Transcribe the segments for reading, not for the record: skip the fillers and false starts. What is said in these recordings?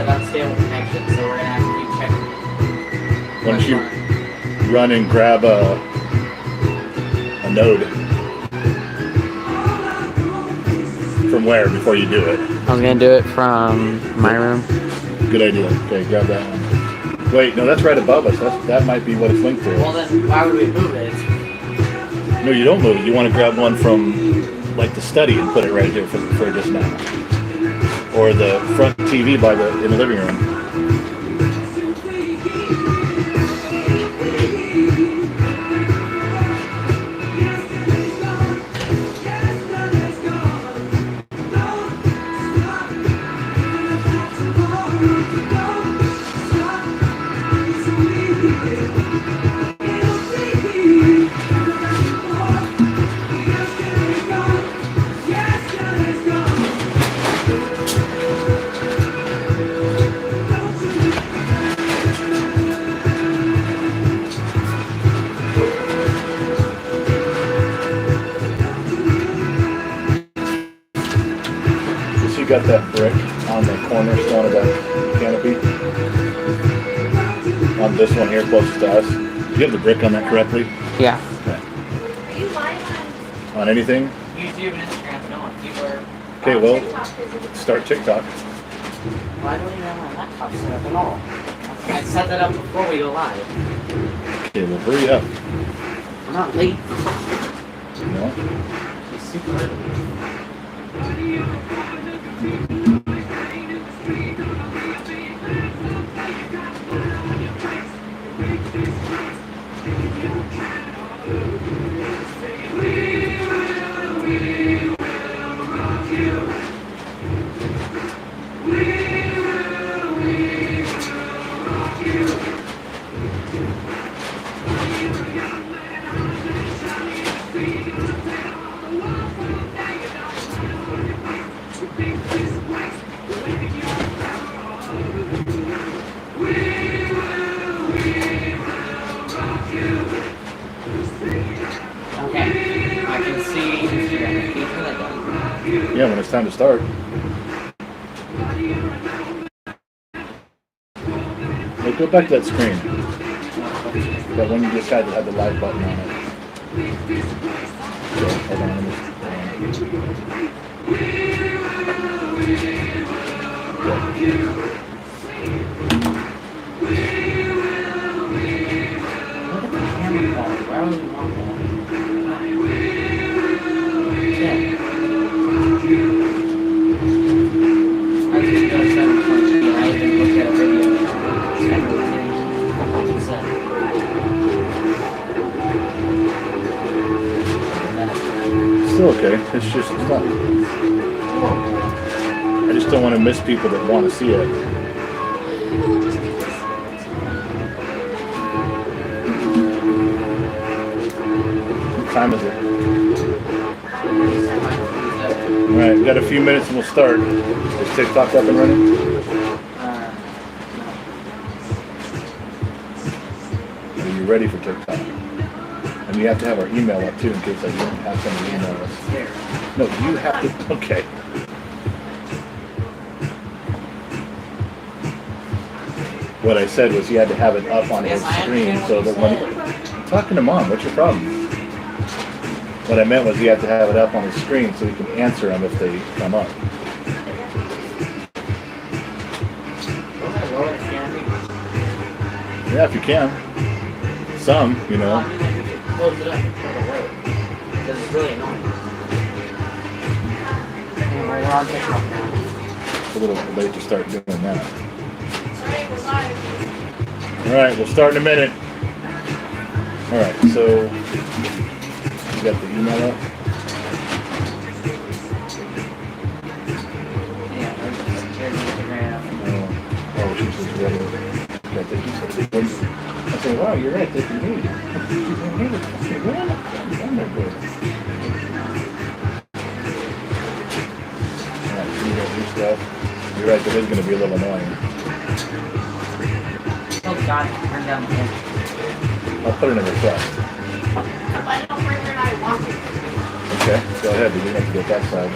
said unstable connection, so we're gonna have to keep checking. Why don't you run and grab a node? From where before you do it? I was gonna do it from my room. Good idea. Okay, grab that one. Wait, no, that's right above us. That might be what it's linked to. Well then, why would we move it? No, you don't move it. You want to grab one from like the study and put it right here for just now. Or the front TV in the living room. You got that brick on the cornerstone of that canopy? On this one here, closest to us. Do you have the brick on that correctly? Yeah. Okay. On anything? YouTube and Instagram, no on people are... Okay, well, start TikTok. Well, I don't even have my laptop set up at all. I set that up before we go live. Okay, well, hurry up. I'm not late. No? It's super early. Yeah, when it's time to start. Hey, go back to that screen. That one you just had that had the live button on it. Okay, hold on. Still okay. It's not. I just don't want to miss people that want to see it. What time is it? Alright, we got a few minutes and we'll start. Is TikTok up and running? Are you ready for TikTok? And we have to have our email up too in case I don't have somebody email us. No, you have to. Okay. What I said was he had to have it up on his screen so that when I'm talking to Mom, what's your problem? What I meant was he had to have it up on his screen so he can answer them if they come up. Yeah, if you can. Some, you know. Close it up because it's really annoying. Anyway, we're on TikTok now. It's a little late to start doing that. Alright, we'll start in a minute. Alright, so you got the email up? Yeah, there's Instagram. Oh, she says ready. I said, wow, you're right, they can hear you. She said, hey, what? I'm not good. Alright, so you got your stuff. You're right, that is going to be a little annoying. Oh God, turn down the head. I'll put it in a request. Okay, go ahead, but you have to get that side.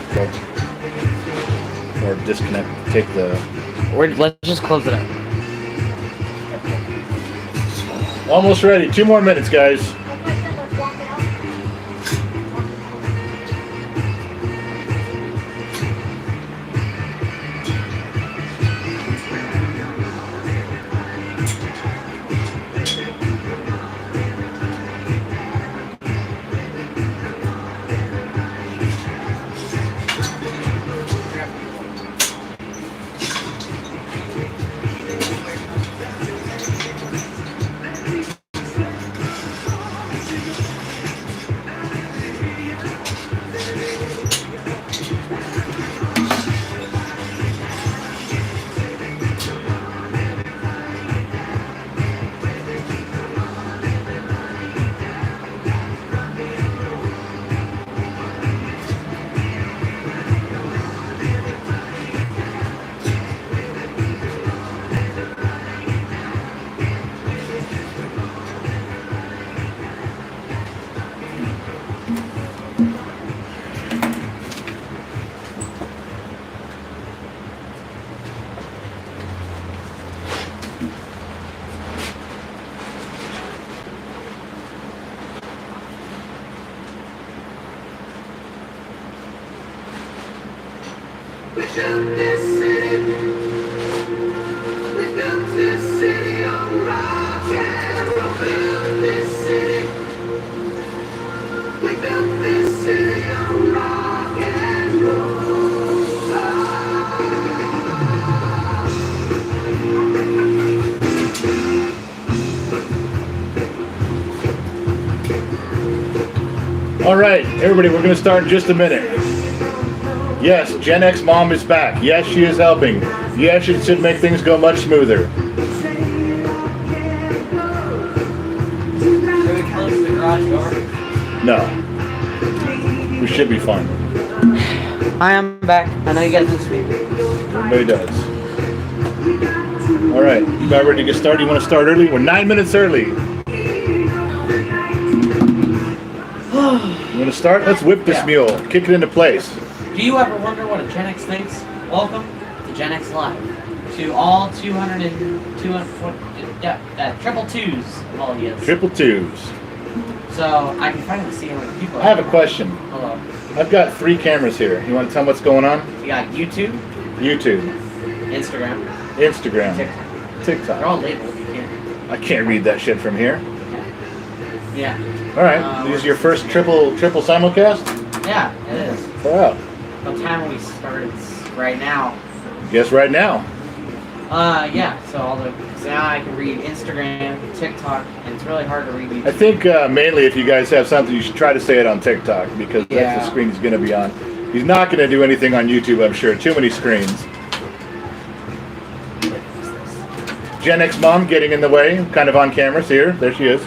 Or disconnect, take the Let's just close it up. Almost ready. 2 more minutes, guys. We built this city. We built this city on rock and roll. We built this city. We built this city on rock and All right, everybody, we're going to start in just a minute. Yes, Gen X mom is back. Yes, she is helping. Yes, it should make things go much smoother. Should we close the garage door? No. We should be fine. Hi, I'm back. I know you guys can speak. Everybody does. All right, you about ready to get started? You want to start early? We're 9 minutes early. You want to start? Let's whip this mule. Kick it into place. Do you ever wonder what a Gen X thinks? Welcome to Gen X Live. To all 200, triple twos of all you. Triple twos. So I can finally see how many people. I have a question. Hello. I've got 3 cameras here. You want to tell me what's going on? You got YouTube, YouTube, Instagram, Instagram, TikTok. TikTok. They're all labeled. You can't. I can't read that shit from here. Yeah. All right, this is your first triple simulcast? Yeah, it is. Wow. What time we started? Right now. Guess right now. Yeah. So now I can read Instagram, TikTok, and it's really hard to read YouTube. I think mainly if you guys have something, you should try to say it on TikTok because that's the screen he's going to be on. He's not going to do anything on YouTube, I'm sure. Too many screens. Gen X mom getting in the way, kind of on camera. See her? There she is.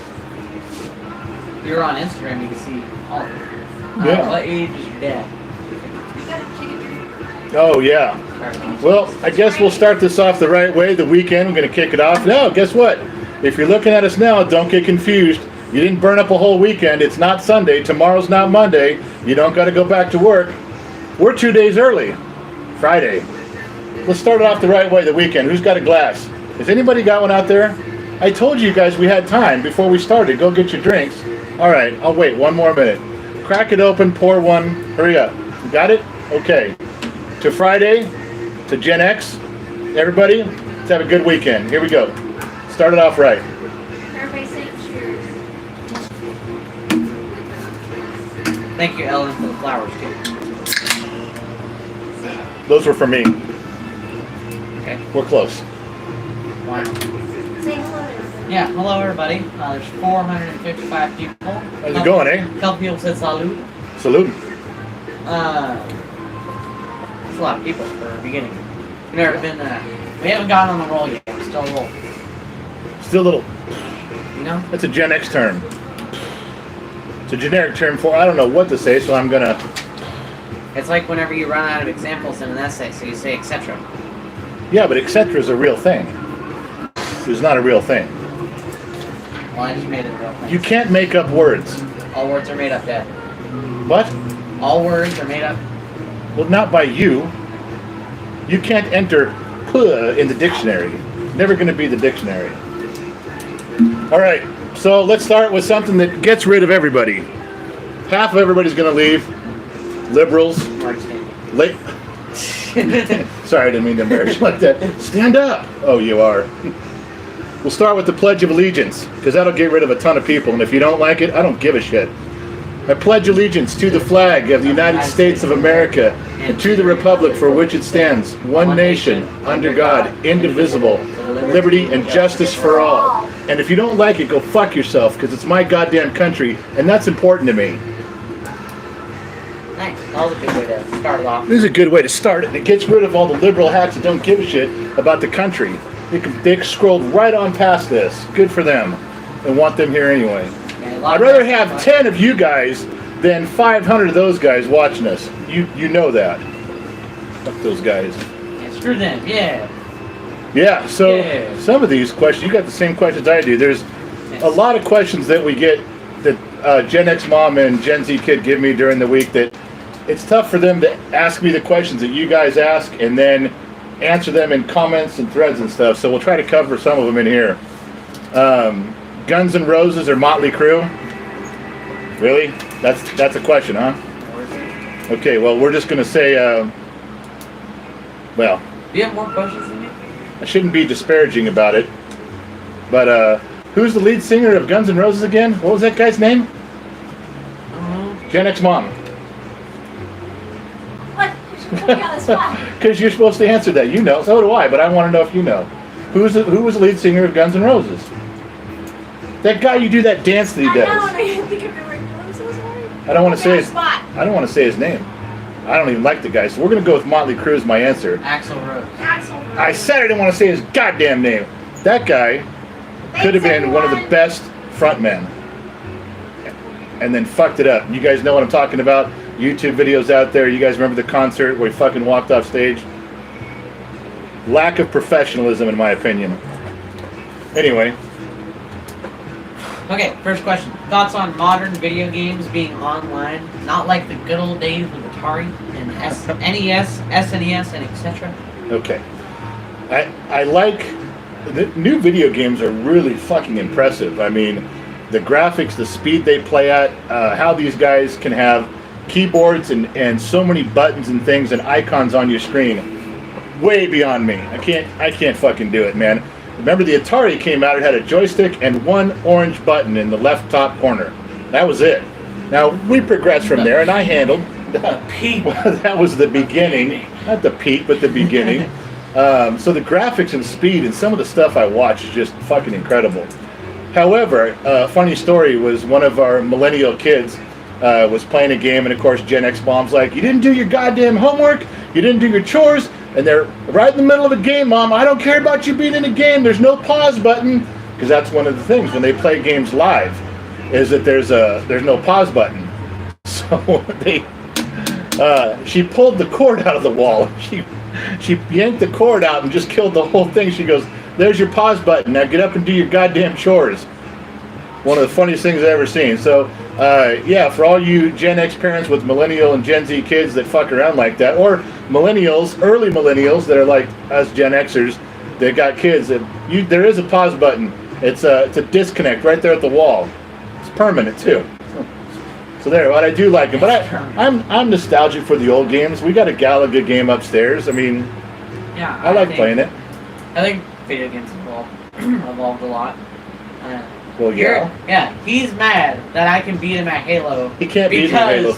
If you're on Instagram, you can see all of them. Yeah. What age is your dad? Oh, yeah. Well, I guess we'll start this off the right way. The weekend, we're going to kick it off. Now, guess what? If you're looking at us now, don't get confused. You didn't burn up a whole weekend. It's not Sunday. Tomorrow's not Monday. You don't got to go back to work. We're 2 days early. Friday. Let's start it off the right way, the weekend. Who's got a glass? Has anybody got one out there? I told you guys we had time before we started. Go get your drinks. All right, I'll wait 1 more minute. Crack it open, pour one. Hurry up. You got it? Okay. To Friday, to Gen X, everybody, let's have a good weekend. Here we go. Start it off right. Everybody say cheers. Thank you, Ellen, for the flowers, too. Those were for me. Okay. We're close. Wow. Say hello to everybody. Yeah, hello, everybody. There's 455 people. How's it going, eh? A couple people said salute. Salute. It's a lot of people for the beginning. We've never been, we haven't gotten on the roll yet. We're still a roll. Still a little. You know? That's a Gen X term. It's a generic term for, I don't know what to say, so I'm going to. It's like whenever you run out of examples in an essay, so you say etc. Yeah, but etc. is a real thing. It's not a real thing. Well, I just made it a real thing. You can't make up words. All words are made up, Dad. What? All words are made up. Well, not by you. You can't enter puh in the dictionary. Never going to be the dictionary. All right, so let's start with something that gets rid of everybody. Half of everybody's going to leave. Liberals. Late. Sorry, I didn't mean to embarrass you like that. Stand up. Oh, you are. We'll start with the Pledge of Allegiance, because that'll get rid of a ton of people. And if you don't like it, I don't give a shit. I pledge allegiance to the flag of the United States of America and to the republic for which it stands, one nation, under God, indivisible, liberty and justice for all. And if you don't like it, go fuck yourself, because it's my goddamn country, and that's important to me. Nice. That was a good way to start it off. This is a good way to start it. It gets rid of all the liberal hacks that don't give a shit about the country. They scrolled right on past this. Good for them. And want them here anyway. I'd rather have 10 of you guys than 500 of those guys watching us. You know that. Fuck those guys. Yeah, screw them, yeah. Yeah, so Yeah. some of these questions, you got the same questions I do. There's a lot of questions that we get that Gen X Mom and Gen Z Kid give me during the week that it's tough for them to ask me the questions that you guys ask and then answer them in comments and threads and stuff. So we'll try to cover some of them in here. Guns N' Roses or Motley Crue? Really? That's a question, huh? Okay, well, we're just going to say, well, Do you have more questions than me? I shouldn't be disparaging about it, but who's the lead singer of Guns N' Roses again? What was that guy's name? Gen X Mom. What? You should put me on the spot. Because you're supposed to answer that. You know, so do I, but I want to know if you know. Who was the lead singer of Guns N' Roses? That guy you do that dance that he I does. know, and I didn't think of the word. I'm so sorry. I don't want to Put me say on the his. spot. I don't want to say his name. I don't even like the guy, so we're gonna go with Motley Crue as my answer. Axl Rose. Axl. I said I didn't want to say his goddamn name. That guy could have been one of the best frontmen, and then fucked it up. You guys know what I'm talking about. YouTube videos out there. You guys remember the concert where he fucking walked off stage? Lack of professionalism, in my opinion. Anyway. Okay, first question. Thoughts on modern video games being online, not like the good old days with Atari and NES, SNES, and etc.? Okay. I like the new video games are really fucking impressive. I mean, the graphics, the speed they play at, how these guys can have keyboards and so many buttons and things and icons on your screen, way beyond me. I can't fucking do it, man. Remember the Atari came out, it had a joystick and one orange button in the left top corner. That was it. Now, we progressed from there, and I handled... Peak. Well, that was the beginning. Not the peak, but the beginning. So the graphics and speed and some of the stuff I watched is just fucking incredible. However, funny story was one of our millennial kids was playing a game, and of course Gen X Mom's like, you didn't do your goddamn homework, you didn't do your chores, and they're right in the middle of a game, Mom. I don't care about you being in a game. There's no pause button, because that's one of the things when they play games live, is that there's no pause button. So she pulled the cord out of the wall. She yanked the cord out and just killed the whole thing. She goes, there's your pause button. Now get up and do your goddamn chores. One of the funniest things I've ever seen. So, yeah, for all you Gen X parents with millennial and Gen Z kids that fuck around like that, or millennials, early millennials that are like us Gen Xers that got kids, there is a pause button. It's a disconnect right there at the wall. It's permanent too. So there, but I do like it. But I'm nostalgic for the old games. We got a Galaga game upstairs. I mean, Yeah, I like playing it. I think video games evolved a lot. Well, yeah. Yeah, he's mad that I can beat him at Halo. He can't beat me in Halo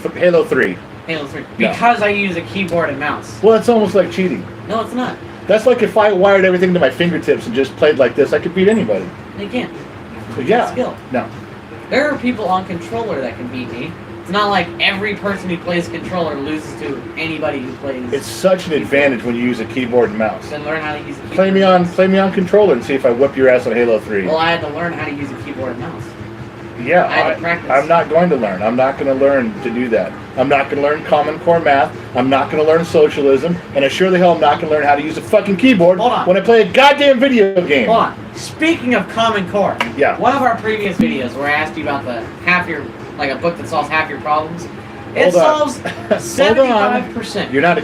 3. Halo 3. Because I use a keyboard and mouse. Well, it's almost like cheating. No, it's not. That's like if I wired everything to my fingertips and just played like this, I could beat anybody. They can't. But yeah. Skill. No. There are people on controller that can beat me. It's not like every person who plays controller loses to anybody who plays. It's such an advantage when you use a keyboard and mouse. Then learn how to use a keyboard. Play me on controller and see if I whip your ass on Halo 3. Well, I had to learn how to use a keyboard and mouse. Yeah, I had to practice. I'm not going to learn. I'm not going to learn to do that. I'm not going to learn Common Core math. I'm not going to learn socialism. And I sure the hell am not going to learn how to use a fucking keyboard when I play a goddamn video game. Hold on. Speaking of Common Core, yeah. One of our previous videos where I asked you about a book that solves half your problems, it Hold on. solves 75%. You're not,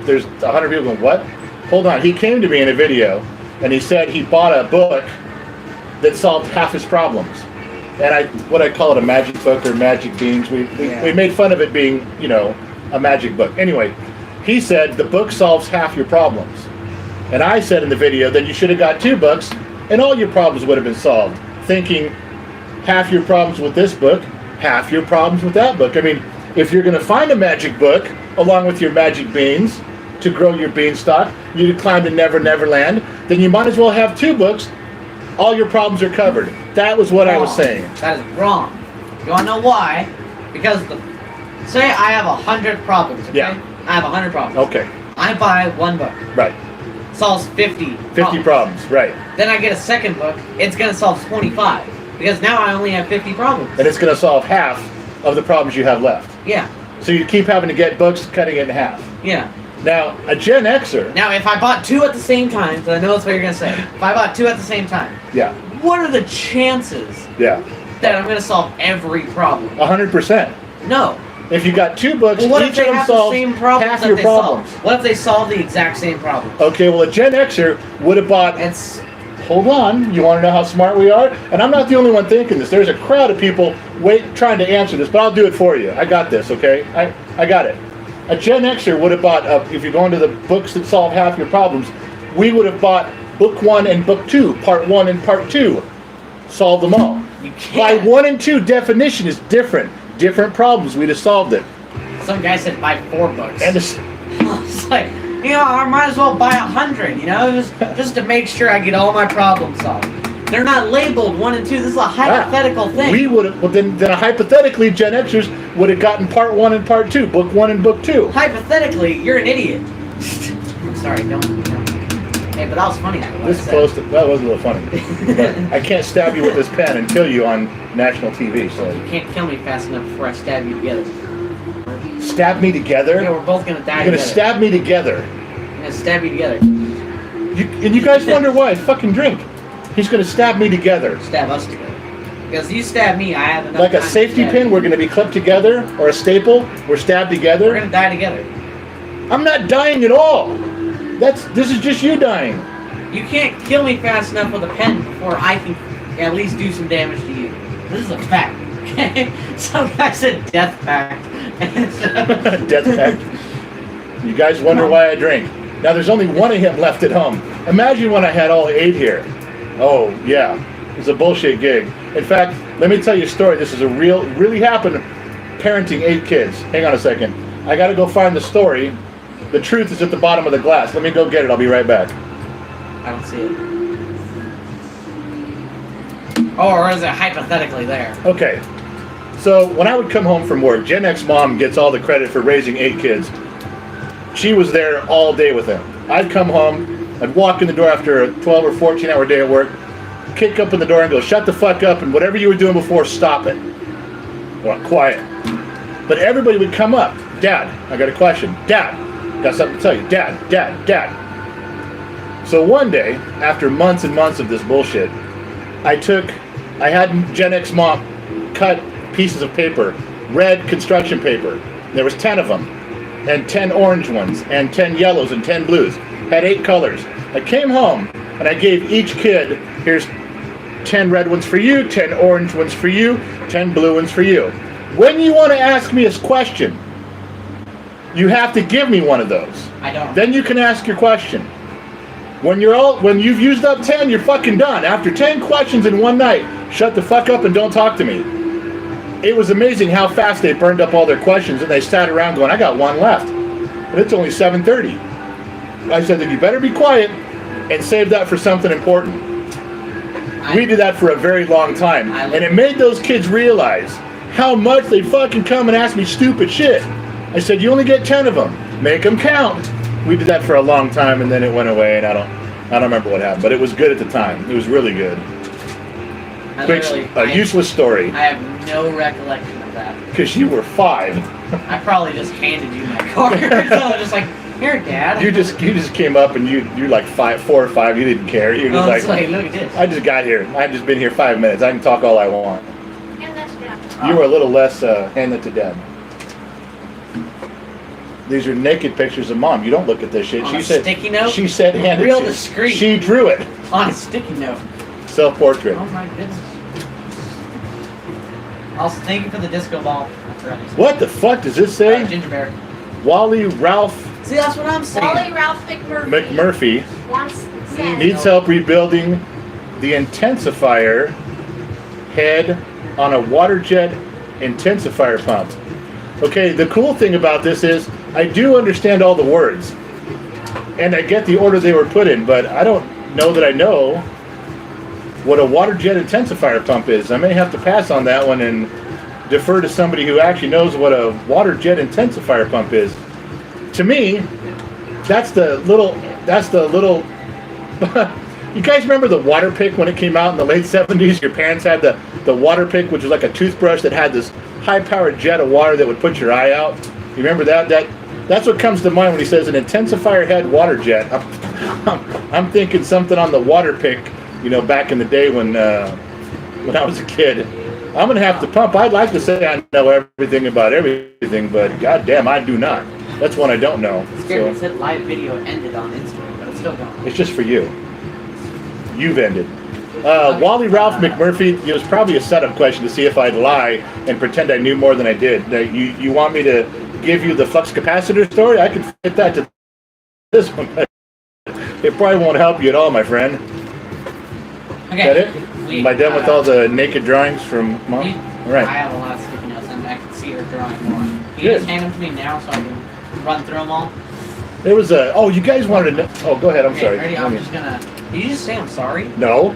there's 100 people going, what? hold on. He came to me in a video, and he said he bought a book that solved half his problems. And what I call it, a magic book or magic beans. We made fun of it being, you know, a magic book. Anyway, he said the book solves half your problems. And I said in the video, then you should have got 2 books, and all your problems would have been solved. Thinking half your problems with this book, half your problems with that book. I mean, if you're going to find a magic book along with your magic beans to grow your beanstalk, you to climb to Never Never Land, then you might as well have 2 books. All your problems are covered. That was what I was saying. That is wrong. You want to know why? Because say I have 100 problems. Okay? Yeah. I have 100 problems. Okay. I buy one book. Right. Solves 50 problems. Right. Then I get a second book. It's going to solve 25. Because now I only have 50 problems. And it's going to solve half of the problems you have left. Yeah. So you keep having to get books, cutting it in half. Yeah. Now, a Gen Xer. Now, if I bought 2 at the same time, because I know that's what you're going to say. If I bought 2 at the same time, Yeah. what are the chances Yeah. that I'm going to solve every problem? 100%. No. If you got 2 books, Well, what if each they of them have the solves same problems half that your they problems. solve? What if they solve the exact same problem? Okay, well, a Gen Xer would have bought. It's Hold on, you want to know how smart we are? And I'm not the only one thinking this. There's a crowd of people trying to answer this, but I'll do it for you. I got this, okay? I got it. A Gen Xer would have bought, if you're going to the books that solve half your problems, we would have bought book 1 and book 2, part 1 and part 2. Solve them all. you By can't. 1 and 2, definition is different. Different problems, we'd have solved it. Some guy said buy 4 books. And it's, It's like, you know, I might as well buy 100, you know, just to make sure I get all my problems solved. They're not labeled 1 and 2. This is a hypothetical thing. we would have, well, then hypothetically, Gen Xers would have gotten part 1 and part 2, book 1 and book 2. Hypothetically, you're an idiot. I'm sorry, don't. Hey, but that was funny. What I This said. close to, that was a little funny. But I can't stab you with this pen and kill you on national TV, so. You can't kill me fast enough before I stab you together. Stab me together? Yeah, we're both gonna die You're gonna together. stab me together. I'm gonna stab you together. And you guys wonder why? Fucking drink. He's gonna stab me together. Stab us together. Because you stab me, I have enough Like a time to safety stab pin, you. we're gonna be clipped together, or a staple, we're stabbed We're together. gonna die together. I'm not dying at all. This is just you dying. You can't kill me fast enough with a pen before I can at least do some damage to you. This is a fact. Okay? Some guy said death pact. Death pact. You guys wonder why I drink. Now there's only one of him left at home. Imagine when I had all 8 here. Oh yeah, it's a bullshit gig. In fact, let me tell you a story. This is really happened. Parenting 8 kids. Hang on a second. I gotta go find the story. The truth is at the bottom of the glass. Let me go get it. I'll be right back. I don't see it. Oh, or is it hypothetically there? Okay. So when I would come home from work, Gen X mom gets all the credit for raising 8 kids. She was there all day with them. I'd come home, I'd walk in the door after a 12 or 14 hour day at work, kick up in the door and go, shut the fuck up, and whatever you were doing before, stop it. Well, quiet. But everybody would come up. Dad, I got a question. Dad, got something to tell you. Dad. So one day, after months and months of this bullshit, I had Gen X mom cut pieces of paper, red construction paper. There was 10 of them, and 10 orange ones, and 10 yellows, and 10 blues. Had 8 colors. I came home, and I gave each kid, here's 10 red ones for you, 10 orange ones for you, 10 blue ones for you. When you want to ask me a question, you have to give me one of those. I don't. Then you can ask your question. When you've used up 10, you're fucking done. After 10 questions in one night, shut the fuck up and don't talk to me. It was amazing how fast they burned up all their questions, and they sat around going, I got one left. And it's only 7:30. I said that you better be quiet and save that for something important. We did that for a very long time. And it made those kids realize how much they fucking come and ask me stupid shit. I said, you only get 10 of them. Make them count. We did that for a long time, and then it went away, and I don't remember what happened. But it was good at the time. It was really good. A useless story. I have no recollection of that. Because you were 5. I probably just handed you my card. So I was just like, here, Dad. You just came up and you're like 4 or 5. You didn't care. You were I was just like, look at this. I just got here. I've just been here 5 minutes. I can talk all I want. And that's down. You were a little less hand that to Dad. These are naked pictures of mom. You don't look at this shit. On She a said. sticky note? She said, hand it Real to you." discreet. She drew it. On a sticky note. Self-portrait. Oh my goodness. Also, thank you for the disco ball. That's right. What the fuck does this say? Ginger bear. Wally Ralph See, that's what I'm saying. Wally Ralph McMurphy. McMurphy Wants said. needs help rebuilding the intensifier head on a water jet intensifier pump. Okay, the cool thing about this is I do understand all the words. And I get the order they were put in, but I don't know that I know what a water jet intensifier pump is. I may have to pass on that one and defer to somebody who actually knows what a water jet intensifier pump is. To me, that's the little you guys remember the water pick when it came out in the late 70s? Your parents had the water pick, which was like a toothbrush that had this high-powered jet of water that would put your eye out. You remember that? That's what comes to mind when he says an intensifier head water jet. I'm thinking something on the water pick, you know, back in the day when I was a kid. I'm gonna have to pump. I'd like to say I know everything about everything, but goddamn, I do not. That's one I don't know. Scared me said live video ended on Instagram, but it's still going. It's just for you. You've ended. Wally Ralph McMurphy, it was probably a setup question to see if I'd lie and pretend I knew more than I did. Now, you want me to give you the flux capacitor story? I can fit that to this one. It probably won't help you at all, my friend. Okay. Is that it? Am I done with all the naked drawings from Mom? All I right. have a lot of sticky notes and I can see her drawing more. Can you Good. just hand them to me now so I can run through them all? There was a. Oh, you guys wanted to know. Oh, go ahead. I'm Okay, sorry. ready? I'm just gonna. Did you just say I'm sorry? No.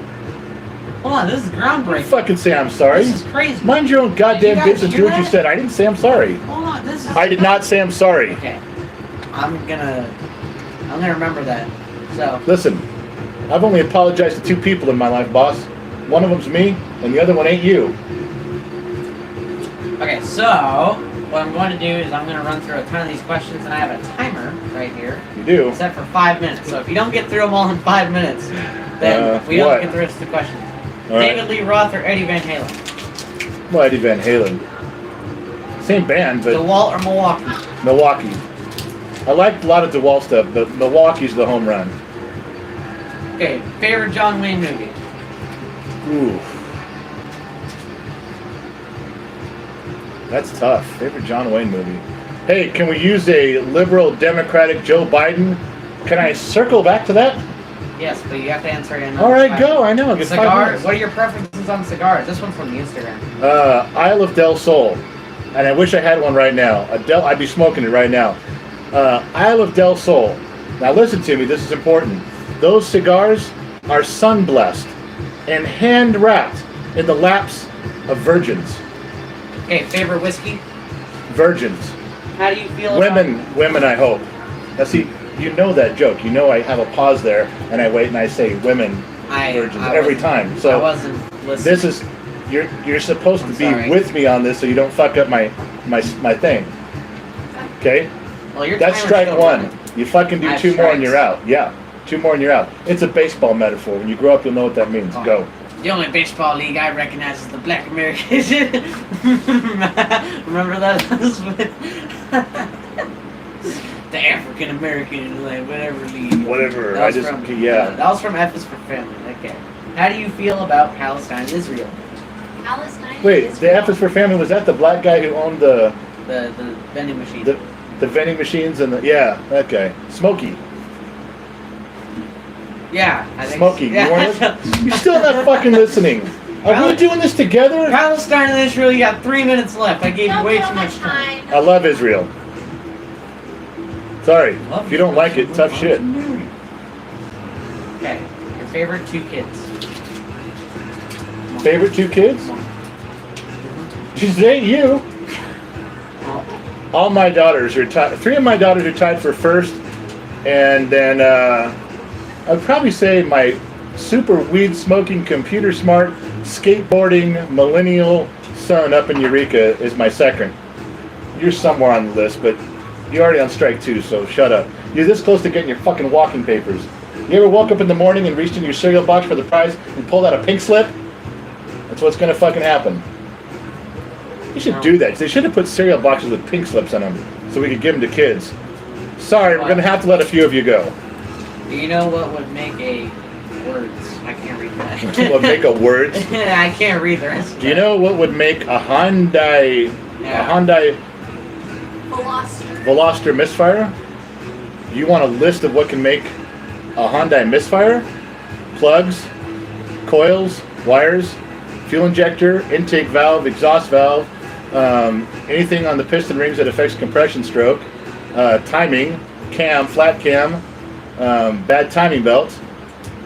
Hold on, this is Don't groundbreaking. fucking say I'm sorry. This is crazy. Mind your own goddamn Did you guys business. hear Do what you that? said. I didn't say I'm sorry. Hold on, this is. I did not say I'm sorry. Okay. I'm gonna remember that. So. Listen, I've only apologized to 2 people in my life, boss. One of them's me, and the other one ain't you. Okay, so what I'm going to do is I'm going to run through a ton of these questions, and I have a timer right here You do. set for 5 minutes. So if you don't get through them all in 5 minutes, then we don't what? get the rest of the questions. All right. David Lee Roth or Eddie Van Halen? Well, Eddie Van Halen. Same band, but DeWalt or Milwaukee? Milwaukee. I liked a lot of DeWalt stuff, but Milwaukee's the home run. Okay, favorite John Wayne movie? Ooh. That's tough. Favorite John Wayne movie. Hey, can we use a liberal Democratic Joe Biden? Can I circle back to that? Yes, but you have to answer it in All right, go. I know. Get 5 Cigars. minutes. What are your preferences on cigars? This one's from the Instagram. Isle of Del Sol, and I wish I had one right now. I'd be smoking it right now. Isle of Del Sol. Now listen to me. This is important. Those cigars are sun blessed and hand wrapped in the laps of virgins. Okay, favorite whiskey? Virgins. How do you feel about... Women. I hope. Now see, you know that joke. You know I have a pause there, and I wait and I say women virgins every time. I So wasn't listening. this is you're supposed to I'm be sorry. with me on this, so you don't fuck up my thing. Okay. Well, your That's timer's strike still 1. running. You fucking do I have 2 more and you're strikes. out. Yeah, 2 more and you're out. It's a baseball metaphor. When you grow up, you'll know what that means. Oh. Go. The only baseball league I recognize is the Black Americans. Remember that? The African American, like whatever league. Whatever. That I was just from, yeah. That was from F is for Family. Okay. How do you feel about Palestine and Israel? Palestine. Wait, is the F is for Family. Was that the black guy who owned the The vending machine. vending machines and the yeah that guy Smokey? Yeah, I think Smokey, yeah. you weren't listening? You're still not fucking listening. Are we doing this together? Palestine and Israel, you got 3 minutes left. I gave you Don't way kill too my much time. time. I love Israel. Sorry, if you don't like it, tough shit. Okay, your favorite 2 kids. Favorite 2 kids? Just ain't you. All my daughters are tied. 3 of my daughters are tied for first, and then I'd probably say my super weed smoking, computer smart, skateboarding millennial son up in Eureka is my second. You're somewhere on the list, but you're already on strike 2, so shut up. You're this close to getting your fucking walking papers. You ever woke up in the morning and reached in your cereal box for the prize and pulled out a pink slip? That's what's gonna fucking happen. You should do that. They should have put cereal boxes with pink slips on them so we could give them to kids. Sorry, we're gonna have to let a few of you go. Do you know what would make a words? I can't read that. What make a words? I can't read the rest. Of Do you that. know what would make a Hyundai Veloster. Veloster misfire? You want a list of what can make a Hyundai misfire? Plugs, coils, wires, fuel injector, intake valve, exhaust valve, anything on the piston rings that affects compression stroke, timing, cam, flat cam, bad timing belt,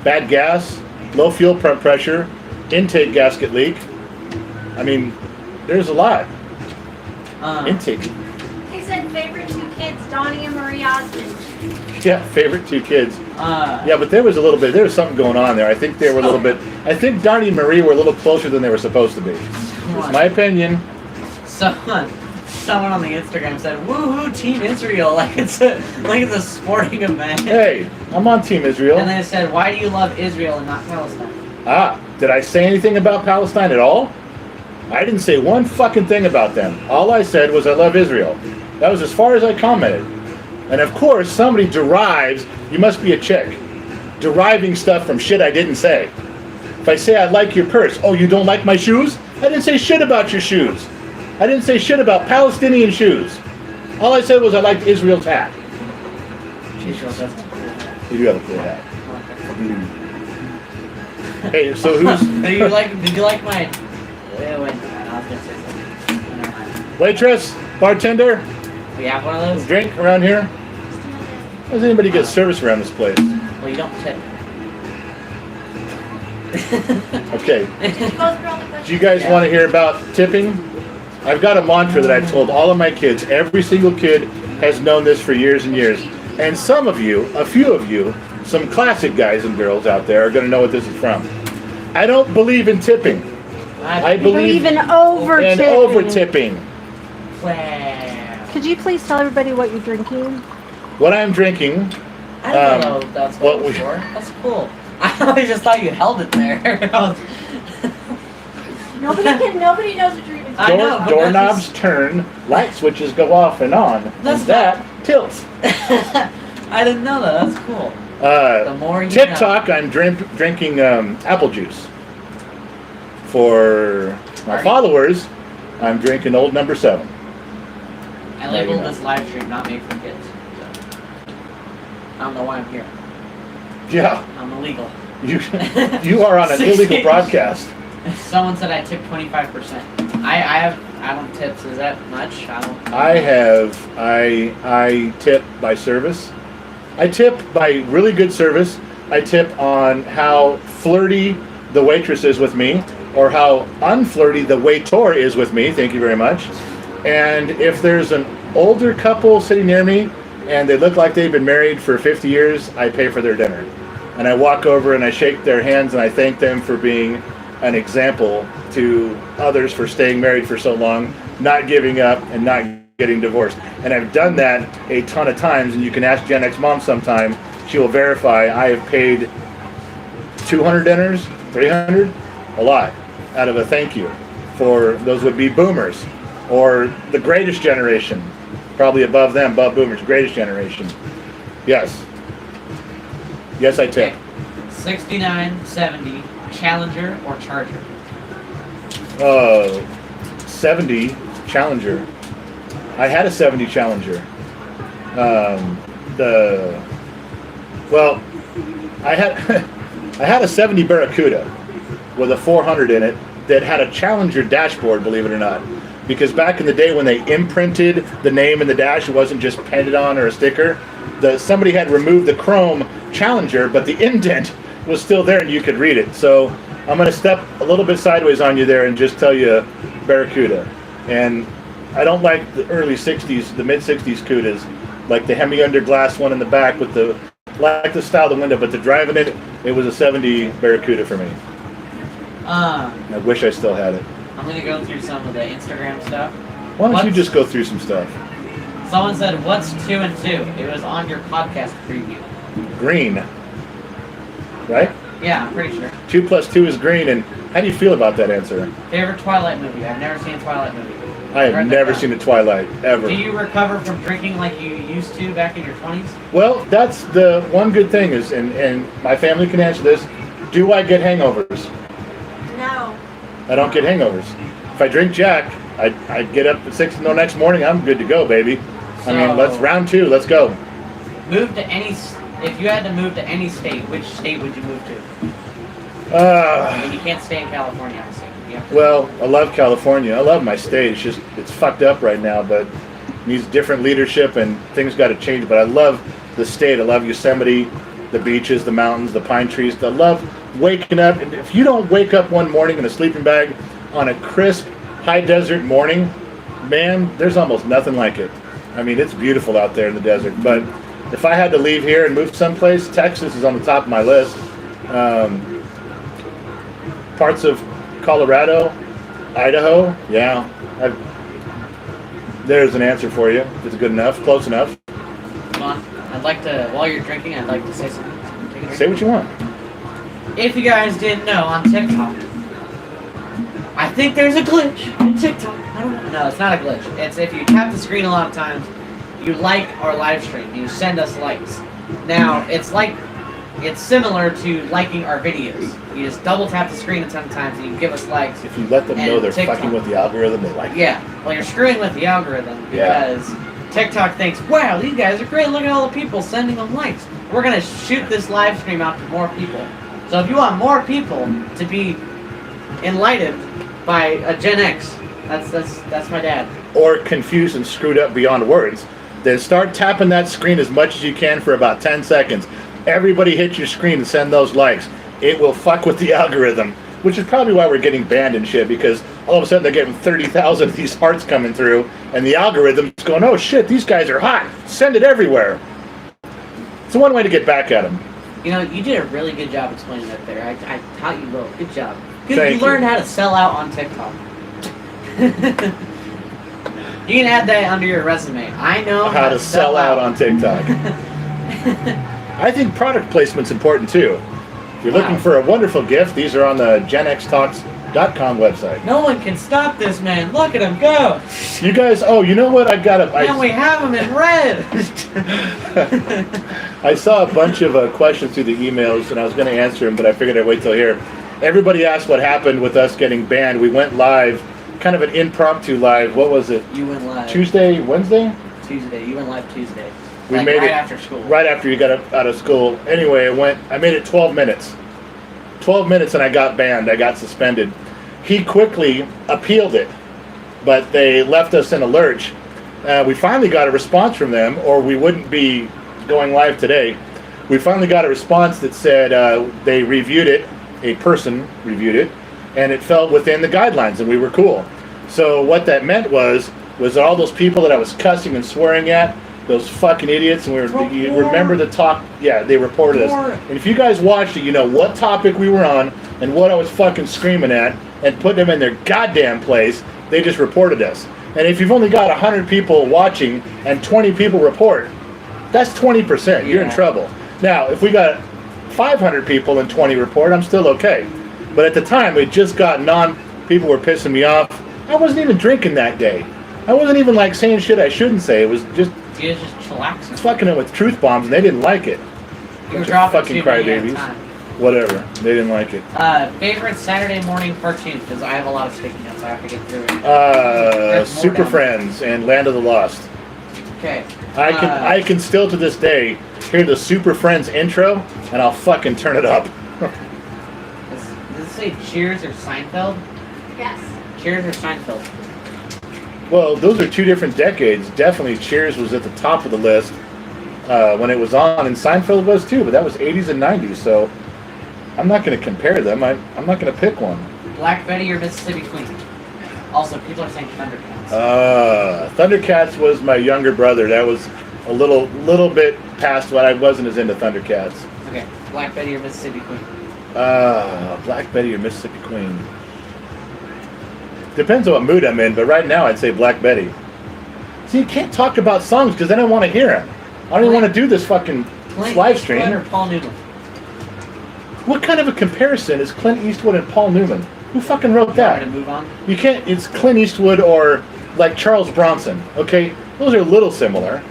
bad gas, low fuel pressure, intake gasket leak. I mean, there's a lot. Intake. He said favorite two kids, Donnie and Marie Osmond. Yeah, favorite two kids. Uh, Yeah, but there was something going on there. I think they were a little bit, I think Donnie and Marie were a little closer than they were supposed to be. It's my opinion. Someone on the Instagram said, "Woohoo, Team Israel!" Like it's a sporting event. Hey, I'm on Team Israel. And they said, "Why do you love Israel and not Palestine?" Did I say anything about Palestine at all? I didn't say one fucking thing about them. All I said was I love Israel. That was as far as I commented. And of course, somebody derives, you must be a chick, deriving stuff from shit I didn't say. If I say I like your purse, oh, you don't like my shoes? I didn't say shit about your shoes. I didn't say shit about Palestinian shoes. All I said was I liked Israel's hat. Israel doesn't. You do have a cool hat. Hey, so who's... Did you like my? Wait, I was gonna say something. Never mind. Waitress, bartender, We have one of those. drink around here? How does anybody get service around this place? Well, you don't tip. Okay, Go through all the questions. do you guys want to hear about tipping? I've got a mantra that I've told all of my kids. Every single kid has known this for years and years. And some of you, a few of you, some classic guys and girls out there are going to know what this is from. I don't believe in tipping. I believe Even over in tipping. over-tipping. Wow. Could you please tell everybody what you're drinking? What I'm drinking, I don't know that's what what it was we- for. That's cool. I always just thought you held it there. Nobody knows what you're even I know, but doorknobs that's turn, light switches go off and on, and That's that tilts. I didn't know that. That's cool. The more you TikTok, I'm drinking apple juice. For my Alright. followers, I'm drinking Old Number 7. know. I labeled this live stream not made for kids. So. I don't know why I'm here. Yeah, I'm illegal. you are on an illegal 16. broadcast. Someone said I tip 25%. I don't tips. Is that much? I tip by service. I tip by really good service. I tip on how flirty the waitress is with me, or how unflirty the waiter is with me. Thank you very much. And if there's an older couple sitting near me and they look like they've been married for 50 years, I pay for their dinner. And I walk over and I shake their hands and I thank them for being an example to others for staying married for so long, not giving up and not getting divorced. And I've done that a ton of times, and you can ask Gen X Mom sometime. She will verify I have paid 200 dinners, 300, a lot, out of a thank you for those would be boomers, or the greatest generation, probably above them, above boomers, greatest generation. Yes. Yes, I tip. 69.70 Challenger or Charger? 70 Challenger. I had a 70 Challenger. I had a 70 Barracuda with a 400 in it that had a Challenger dashboard, believe it or not. Because back in the day when they imprinted the name in the dash, it wasn't just painted on or a sticker. Somebody had removed the chrome Challenger, but the indent was still there and you could read it. So I'm going to step a little bit sideways on you there and just tell you Barracuda. And I don't like the early 60s, the mid 60s Cudas, like the Hemi under glass one in the back with the, like the style of the window, but the driving it was a 70 Barracuda for me. I wish I still had it. I'm gonna go through some of the Instagram stuff. Why don't you just go through some stuff? Someone said, "What's 2 and 2?" It was on your podcast preview. Green. Right? Yeah, I'm pretty sure. 2 + 2 is green, and how do you feel about that answer? Favorite Twilight movie? I've never seen a Twilight movie. I have Write that never down. seen a Twilight, ever. Do you recover from drinking like you used to back in your 20s? Well, that's the one good thing is, and my family can answer this, do I get hangovers? No. I don't get hangovers. If I drink Jack, I get up at 6 the next morning, I'm good to go, baby. I mean, let's round 2, let's go. Move to any. If you had to move to any state, which state would you move to? I mean, you can't stay in California, obviously. Yeah. Well, I love California. I love my state. It's just, it's fucked up right now, but it needs different leadership and things got to change. But I love the state. I love Yosemite, the beaches, the mountains, the pine trees. I love waking up. And if you don't wake up one morning in a sleeping bag on a crisp, high desert morning, man, there's almost nothing like it. I mean, it's beautiful out there in the desert. But if I had to leave here and move someplace, Texas is on the top of my list. Parts of Colorado, Idaho, yeah. There's an answer for you. If it's good enough, close enough. Come on. I'd like to, while you're drinking, I'd like to say something. Take a drink. Say what you want. If you guys didn't know, on TikTok, I think there's a glitch in TikTok. I don't know. No, it's not a glitch. It's if you tap the screen a lot of times, you like our live stream. You send us likes. Now, it's similar to liking our videos. You just double tap the screen a ton of times and you give us likes. If you let them know And they're TikTok. fucking with the algorithm, they like it. Yeah, well, you're screwing with the algorithm Yeah. because TikTok thinks, wow, these guys are great. Look at all the people sending them likes. We're going to shoot this live stream out to more people. So if you want more people to be enlightened by a Gen X, that's my dad. Or confused and screwed up beyond words, then start tapping that screen as much as you can for about 10 seconds. Everybody hit your screen and send those likes. It will fuck with the algorithm, which is probably why we're getting banned and shit, because all of a sudden they're getting 30,000 of these hearts coming through, and the algorithm's going, oh shit, these guys are hot. Send it everywhere. It's one way to get back at them. You know, you did a really good job explaining that there. I taught you well. Good job. Good, Thank you you. learned how to sell out on TikTok. You can add that under your resume. I know How to sell out on TikTok. I think product placement's important too. If you're looking Wow. for a wonderful gift, these are on the GenXTalks.com website. No one can stop this man. Look at him go. You guys, oh, you know what? I got And we have him in red. I saw a bunch of questions through the emails, and I was going to answer them, but I figured I'd wait till here. Everybody asked what happened with us getting banned. We went live, kind of an impromptu live. What was it? You went live Tuesday, Wednesday? Tuesday. You went live Tuesday. We Like, made right it after school. Right after you got out of school. Anyway, I made it 12 minutes. 12 minutes and I got banned. I got suspended. He quickly appealed it, but they left us in a lurch. We finally got a response from them, or we wouldn't be going live today. We finally got a response that said they reviewed it, a person reviewed it, and it fell within the guidelines, and we were cool. So what that meant was all those people that I was cussing and swearing at, those fucking idiots, and you remember the talk, yeah, they reported us. And if you guys watched it, you know what topic we were on and what I was fucking screaming at and putting them in their goddamn place. They just reported us. And if you've only got 100 people watching and 20 people report, that's 20%. You're in Yeah. trouble. Now, if we got 500 people and 20 report, I'm still okay. But at the time, it just got people were pissing me off. I wasn't even drinking that day. I wasn't even like saying shit I shouldn't say. It was just You just chillaxing. fucking it with truth bombs, and they didn't like it. You were Bunch of dropping fucking too many at a crybabies. time. Whatever, they didn't like it. Favorite Saturday morning cartoon, because I have a lot of sticky notes I have to get through. There's more Super down. Friends and Land of the Lost. Okay. I can still to this day hear the Super Friends intro, and I'll fucking turn it up. Does it say Cheers or Seinfeld? Yes. Cheers or Seinfeld? Well, those are two different decades. Definitely Cheers was at the top of the list when it was on, and Seinfeld was too, but that was 80s and 90s, so I'm not going to compare them. I'm not going to pick one. Black Betty or Mississippi Queen? Also, people are saying Thundercats. Thundercats was my younger brother. That was a little bit past what I wasn't as into Thundercats. Okay, Black Betty or Mississippi Queen? Black Betty or Mississippi Queen. Depends on what mood I'm in, but right now I'd say Black Betty. See, you can't talk about songs because then I want to hear them. I don't even want to do this fucking Clint live Eastwood stream. or Paul Newman? What kind of a comparison is Clint Eastwood and Paul Newman? Who fucking wrote Want me to that? move on? You can't. It's Clint Eastwood or like Charles Bronson. Okay, those are a little similar.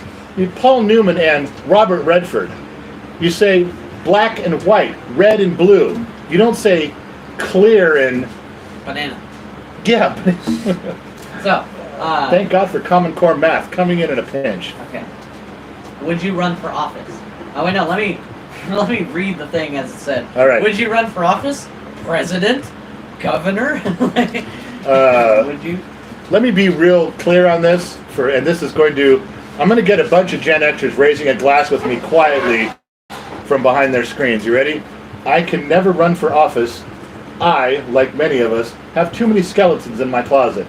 Paul Newman and Robert Redford. You say black and white, red and blue. You don't say clear and Banana. yeah. So, Thank God for Common Core math coming in a pinch. okay. Would you run for office? Oh wait, no. Let me read the thing as it said. All right. Would you run for office? President? Governor? Would you? Let me be real clear on this. And this is going to. I'm going to get a bunch of Gen Xers raising a glass with me quietly from behind their screens. You ready? I can never run for office. I, like many of us, have too many skeletons in my closet.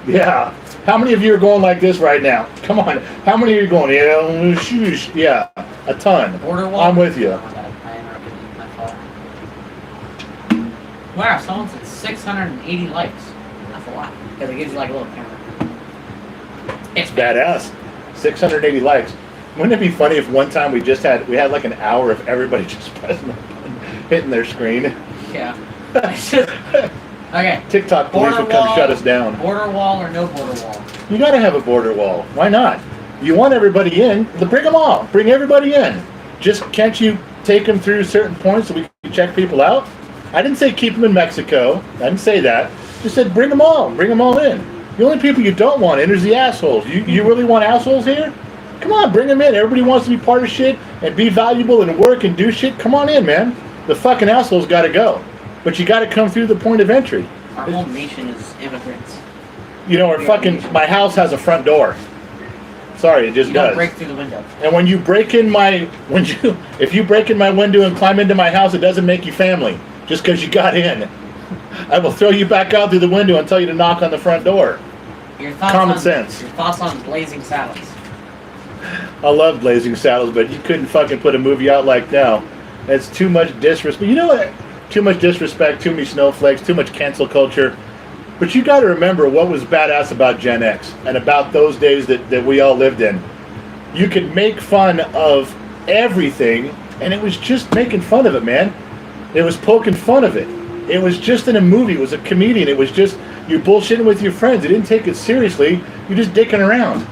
Yeah. How many of you are going like this right now? Come on. How many are you going? Yeah, shoosh. Yeah, a ton. Border wall? I'm with you. Oh my God, I interrupted you. My fault. Wow, someone said 680 likes. That's a lot. Because it gives you like a little camera. It's badass. 680 likes. Wouldn't it be funny if one time we had like an hour of everybody just pressing the button, hitting their screen? Yeah. Okay. TikTok police would come shut us down. Border wall or no border wall? You gotta have a border wall. Why not? You want everybody in, bring them all. Bring everybody in. Just can't you take them through certain points so we can check people out? I didn't say keep them in Mexico. I didn't say that. Just said bring them all. Bring them all in. The only people you don't want in is the assholes. You really want assholes here? Come on, bring them in. Everybody wants to be part of shit and be valuable and work and do shit. Come on in, man. The fucking assholes gotta go. But you gotta come through the point of entry. Our whole nation is immigrants. You know, my house has a front door. Sorry, it just You don't does. break through the window. And when you break in if you break in my window and climb into my house, it doesn't make you family. Just because you got in. I will throw you back out through the window and tell you to knock on the front door. Your thoughts Common on, sense. Your thoughts on Blazing Saddles? I love Blazing Saddles, but you couldn't fucking put a movie out like now. It's too much disrespect. You know what? Too much disrespect, too many snowflakes, too much cancel culture. But you got to remember what was badass about Gen X and about those days that we all lived in. You could make fun of everything, and it was just making fun of it, man. It was poking fun of it. It was just in a movie. It was a comedian. It was just you bullshitting with your friends. You didn't take it seriously. You're just dicking around.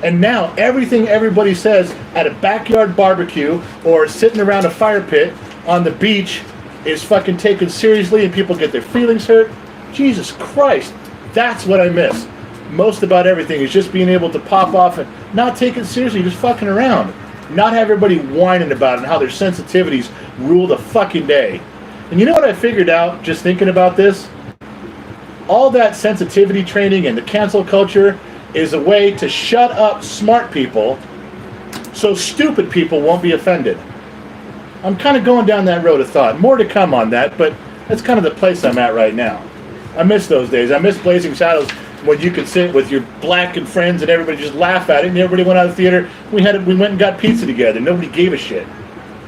And now everything everybody says at a backyard barbecue or sitting around a fire pit on the beach is fucking taken seriously, and people get their feelings hurt. Jesus Christ, that's what I miss most about everything, is just being able to pop off and not take it seriously, just fucking around. Not have everybody whining about it and how their sensitivities rule the fucking day. And you know what I figured out just thinking about this? All that sensitivity training and the cancel culture is a way to shut up smart people so stupid people won't be offended. I'm kind of going down that road of thought. More to come on that, but that's kind of the place I'm at right now. I miss those days. I miss Blazing Saddles when you could sit with your black and friends and everybody just laugh at it, and everybody went out of the theater. We went and got pizza together. Nobody gave a shit.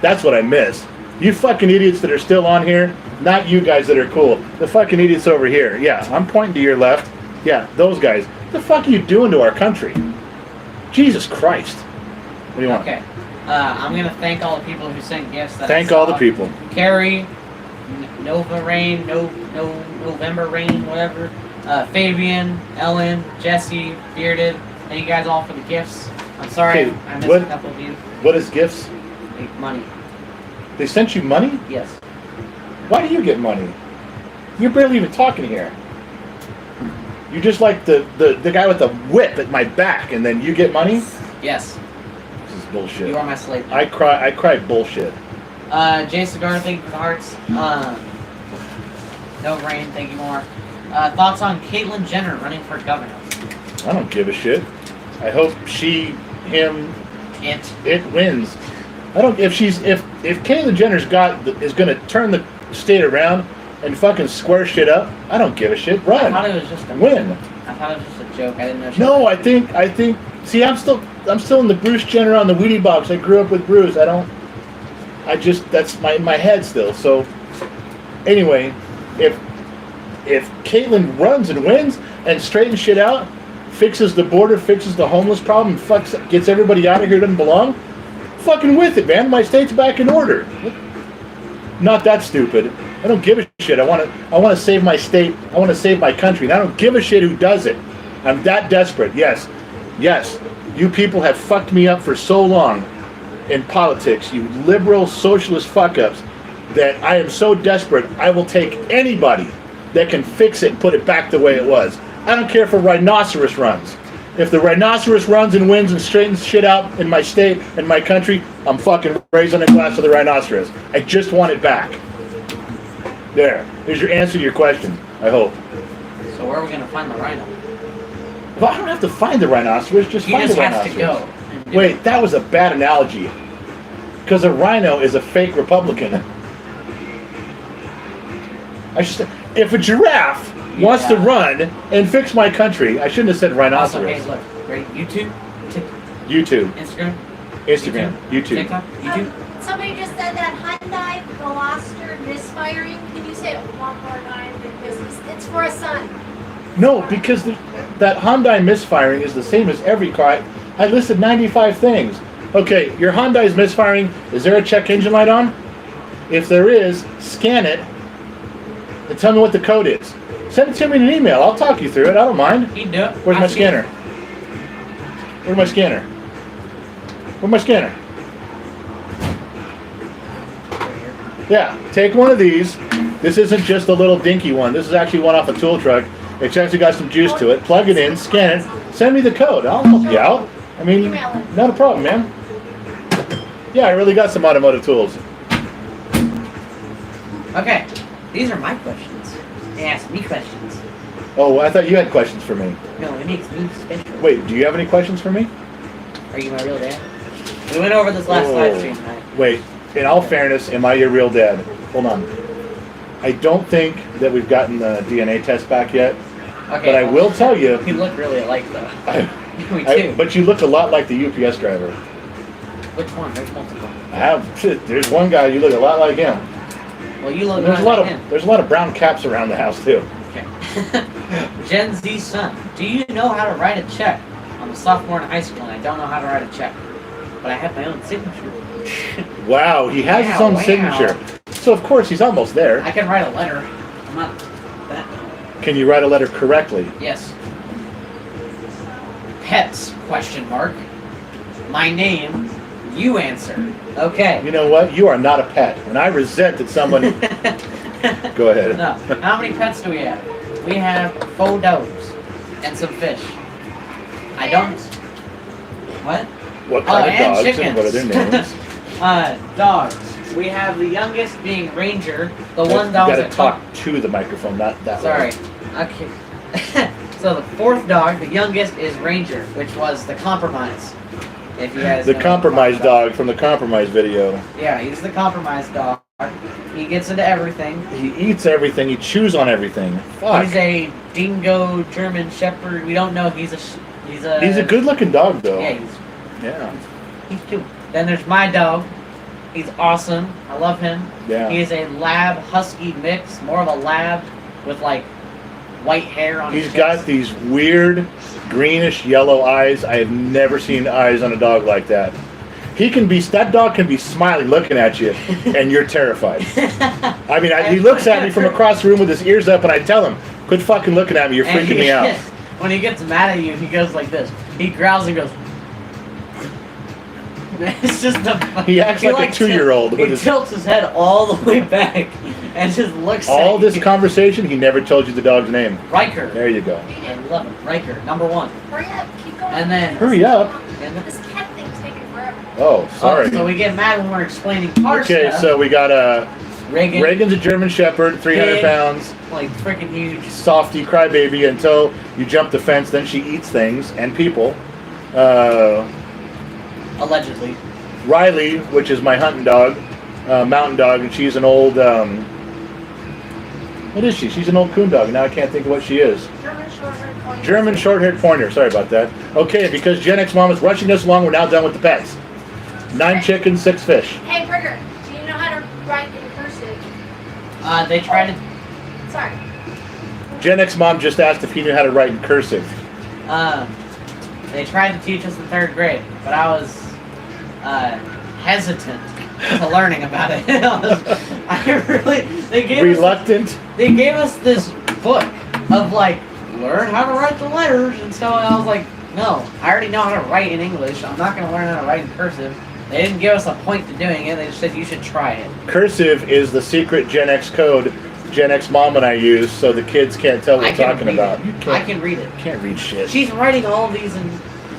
That's what I miss. You fucking idiots that are still on here, not you guys that are cool. The fucking idiots over here. Yeah, I'm pointing to your left. Yeah, those guys. What the fuck are you doing to our country? Jesus Christ. What do you want? Okay. I'm going to thank all the people who sent gifts. Thank all the people. Carrie, Nova Rain, November Rain, whatever. Fabian, Ellen, Jesse, Bearded. Thank you guys all for the gifts. I'm sorry Okay, I missed what- a couple of you. What is gifts? Like money. They sent you money? Yes. Why do you get money? You're barely even talking here. You're just like the guy with the whip at my back, and then you get money? Yes. This is bullshit. You are my slave. I cry bullshit. Jay Cigar, thank you for the hearts. No Rain, thank you more. Thoughts on Caitlyn Jenner running for governor? I don't give a shit. I hope she, him, it wins. I don't. If Caitlyn Jenner's is gonna turn the state around and fucking square shit up, I don't give a shit. I Run. thought it was just a Win. I thought it was just a joke. I didn't know. she No, was- I think. See, I'm still in the Bruce Jenner on the Wheatie box. I grew up with Bruce. That's my head still. So anyway, if Caitlyn runs and wins and straightens shit out, fixes the border, fixes the homeless problem, gets everybody out of here who doesn't belong, fucking with it, man. My state's back in order. Not that stupid. I don't give a shit. I want to save my state. I want to save my country, and I don't give a shit who does it. I'm that desperate. Yes. Yes. You people have fucked me up for so long in politics, you liberal socialist fuck-ups, that I am so desperate I will take anybody that can fix it and put it back the way it was. I don't care if a rhinoceros runs. If the rhinoceros runs and wins and straightens shit out in my state and my country, I'm fucking raising a glass for the rhinoceros. I just want it back. There's your answer to your question, I hope. So where are we gonna find the rhino? Well, I don't have to find the rhinoceros, just He find just the has to rhinoceros. go. and do Wait, it. that was a bad analogy. Because a rhino is a fake Republican. If a giraffe wants to Yeah. run and fix my country, I shouldn't have said Also, rhinoceros. hey, look, right? YouTube, YouTube, Instagram, YouTube. TikTok, YouTube. Somebody just said that Hyundai Veloster misfiring. Can you say it one more time? Because it's for a son. No, because that Hyundai misfiring is the same as every car. I listed 95 things. Okay, your Hyundai is misfiring. Is there a check engine light on? If there is, scan it and tell me what the code is. Send it to me in an email. I'll talk you through it. I don't mind. You can do it. Where's my I've seen scanner? it. Where's my scanner? Where's my scanner? Yeah, take one of these. This isn't just a little dinky one. This is actually one off a tool truck. It's actually got some juice to it. Plug it in, scan it, send me the code. I'll help you out. I mean, not a problem, man. Yeah, I really got some automotive tools. Okay, these are my questions. They asked me questions. Oh, I thought you had questions for me. No, it makes me special. Wait, do you have any questions for me? Are you my real dad? We went over this last live stream tonight. Wait, in all fairness, am I your real dad? Hold on. I don't think that we've gotten the DNA test back yet, Okay. but I will tell you. We look really alike though. We do. But you look a lot like the UPS driver. Which one? There's multiple. There's one guy you look a lot like him. Well, you look There's a like lot him. of brown caps around the house too. Okay. Gen Z son, do you know how to write a check? I'm a sophomore in high school and I don't know how to write a check, but I have my own signature. Wow, he has his own Wow. signature. So of course he's almost there. I can write a letter. I'm not that. Can you write a letter correctly? Yes. Pets? Question mark. My name. You answer. Okay. You know what? You are not a pet, and I resent that someone. Go ahead. No. How many pets do we have? We have 4 dogs and some fish. I don't. What? What kind of and dogs chickens. and what are their names? Dogs. We have the youngest being Ranger, the one You dog gotta that talk to the microphone, not that Sorry. way. Okay. So the 4th dog, the youngest, is Ranger, which was the compromise. If you guys The know compromise what I'm talking dog from the compromise video. about. Yeah, he's the compromise dog. He gets into everything. He eats everything. He chews on everything. Fuck. He's a dingo German Shepherd. We don't know. He's a He's a good-looking dog, though. Yeah, he's cute. Then there's my dog. He's awesome. I love him. Yeah. He is a lab husky mix, more of a lab with like white hair on his He's got chest. these weird greenish yellow eyes. I have never seen eyes on a dog like that. That dog can be smiling looking at you and you're terrified. I mean, he looks at me from across the room with his ears up and I tell him, quit fucking looking at me, you're And freaking me out. When he gets mad at you, he goes like this. He growls and goes. It's just He acts like a 2-year-old He with his- tilts his head all the way back and just looks All at this you. conversation, he never told you the dog's name. Riker. There you go. I love him. Riker, number 1. Hurry up, keep going. And then- Hurry up. And This cat thing's taking forever. Oh, sorry. So we get mad when we're explaining car Okay, stuff. so we got Reagan, Reagan's a German Shepherd, 300 Big. pounds, like freaking huge. softy crybaby until you jump the fence. Then she eats things and people. Allegedly. Riley, which is my hunting dog, mountain dog, and she's an old. What is she? She's an old coon dog. Now I can't think of what she is. German short-haired pointer. Sorry about that. Okay, because Gen X Mom is rushing us along, we're now done with the pets. 9 chickens, 6 fish. Hey, Burger, do you know how to write in cursive? They tried to. Sorry. Gen X Mom just asked if he knew how to write in cursive. They tried to teach us in 3rd grade, but I was hesitant to learning about it. They gave Reluctant. us this book of like learn how to write the letters. And so I was like, no, I already know how to write in English. I'm not going to learn how to write in cursive. They didn't give us a point to doing it. They just said you should try it. Cursive is the secret Gen X code Gen X mom and I use, so the kids can't tell what I we're can talking read about. it. You I can't, can read it. can't read shit. She's writing all of these in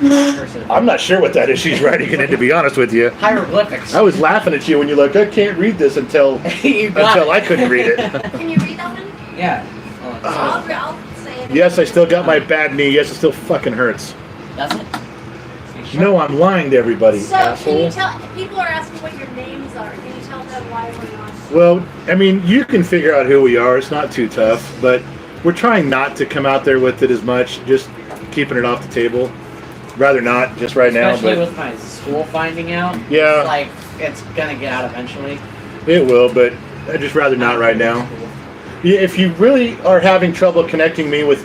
cursive. I'm not sure what that is she's writing it in, to be honest with you. Hieroglyphics. I was laughing at you when you're like, I can't read this until You got until it. I couldn't read it. Can you read that one? Yeah. I'll say it. Yes, I still got my bad knee. Yes, it still fucking hurts. That's it. No, I'm lying to everybody, So, can asshole. you tell, people are asking what your names are. Can you tell them why we're not? Well, I mean, you can figure out who we are. It's not too tough, but we're trying not to come out there with it as much. Just keeping it off the table. Rather not, just right now. Especially But with my school finding out. Yeah. It's like, it's gonna get out eventually. it will. But I'd just rather not right now. Yeah, if you really are having trouble connecting me with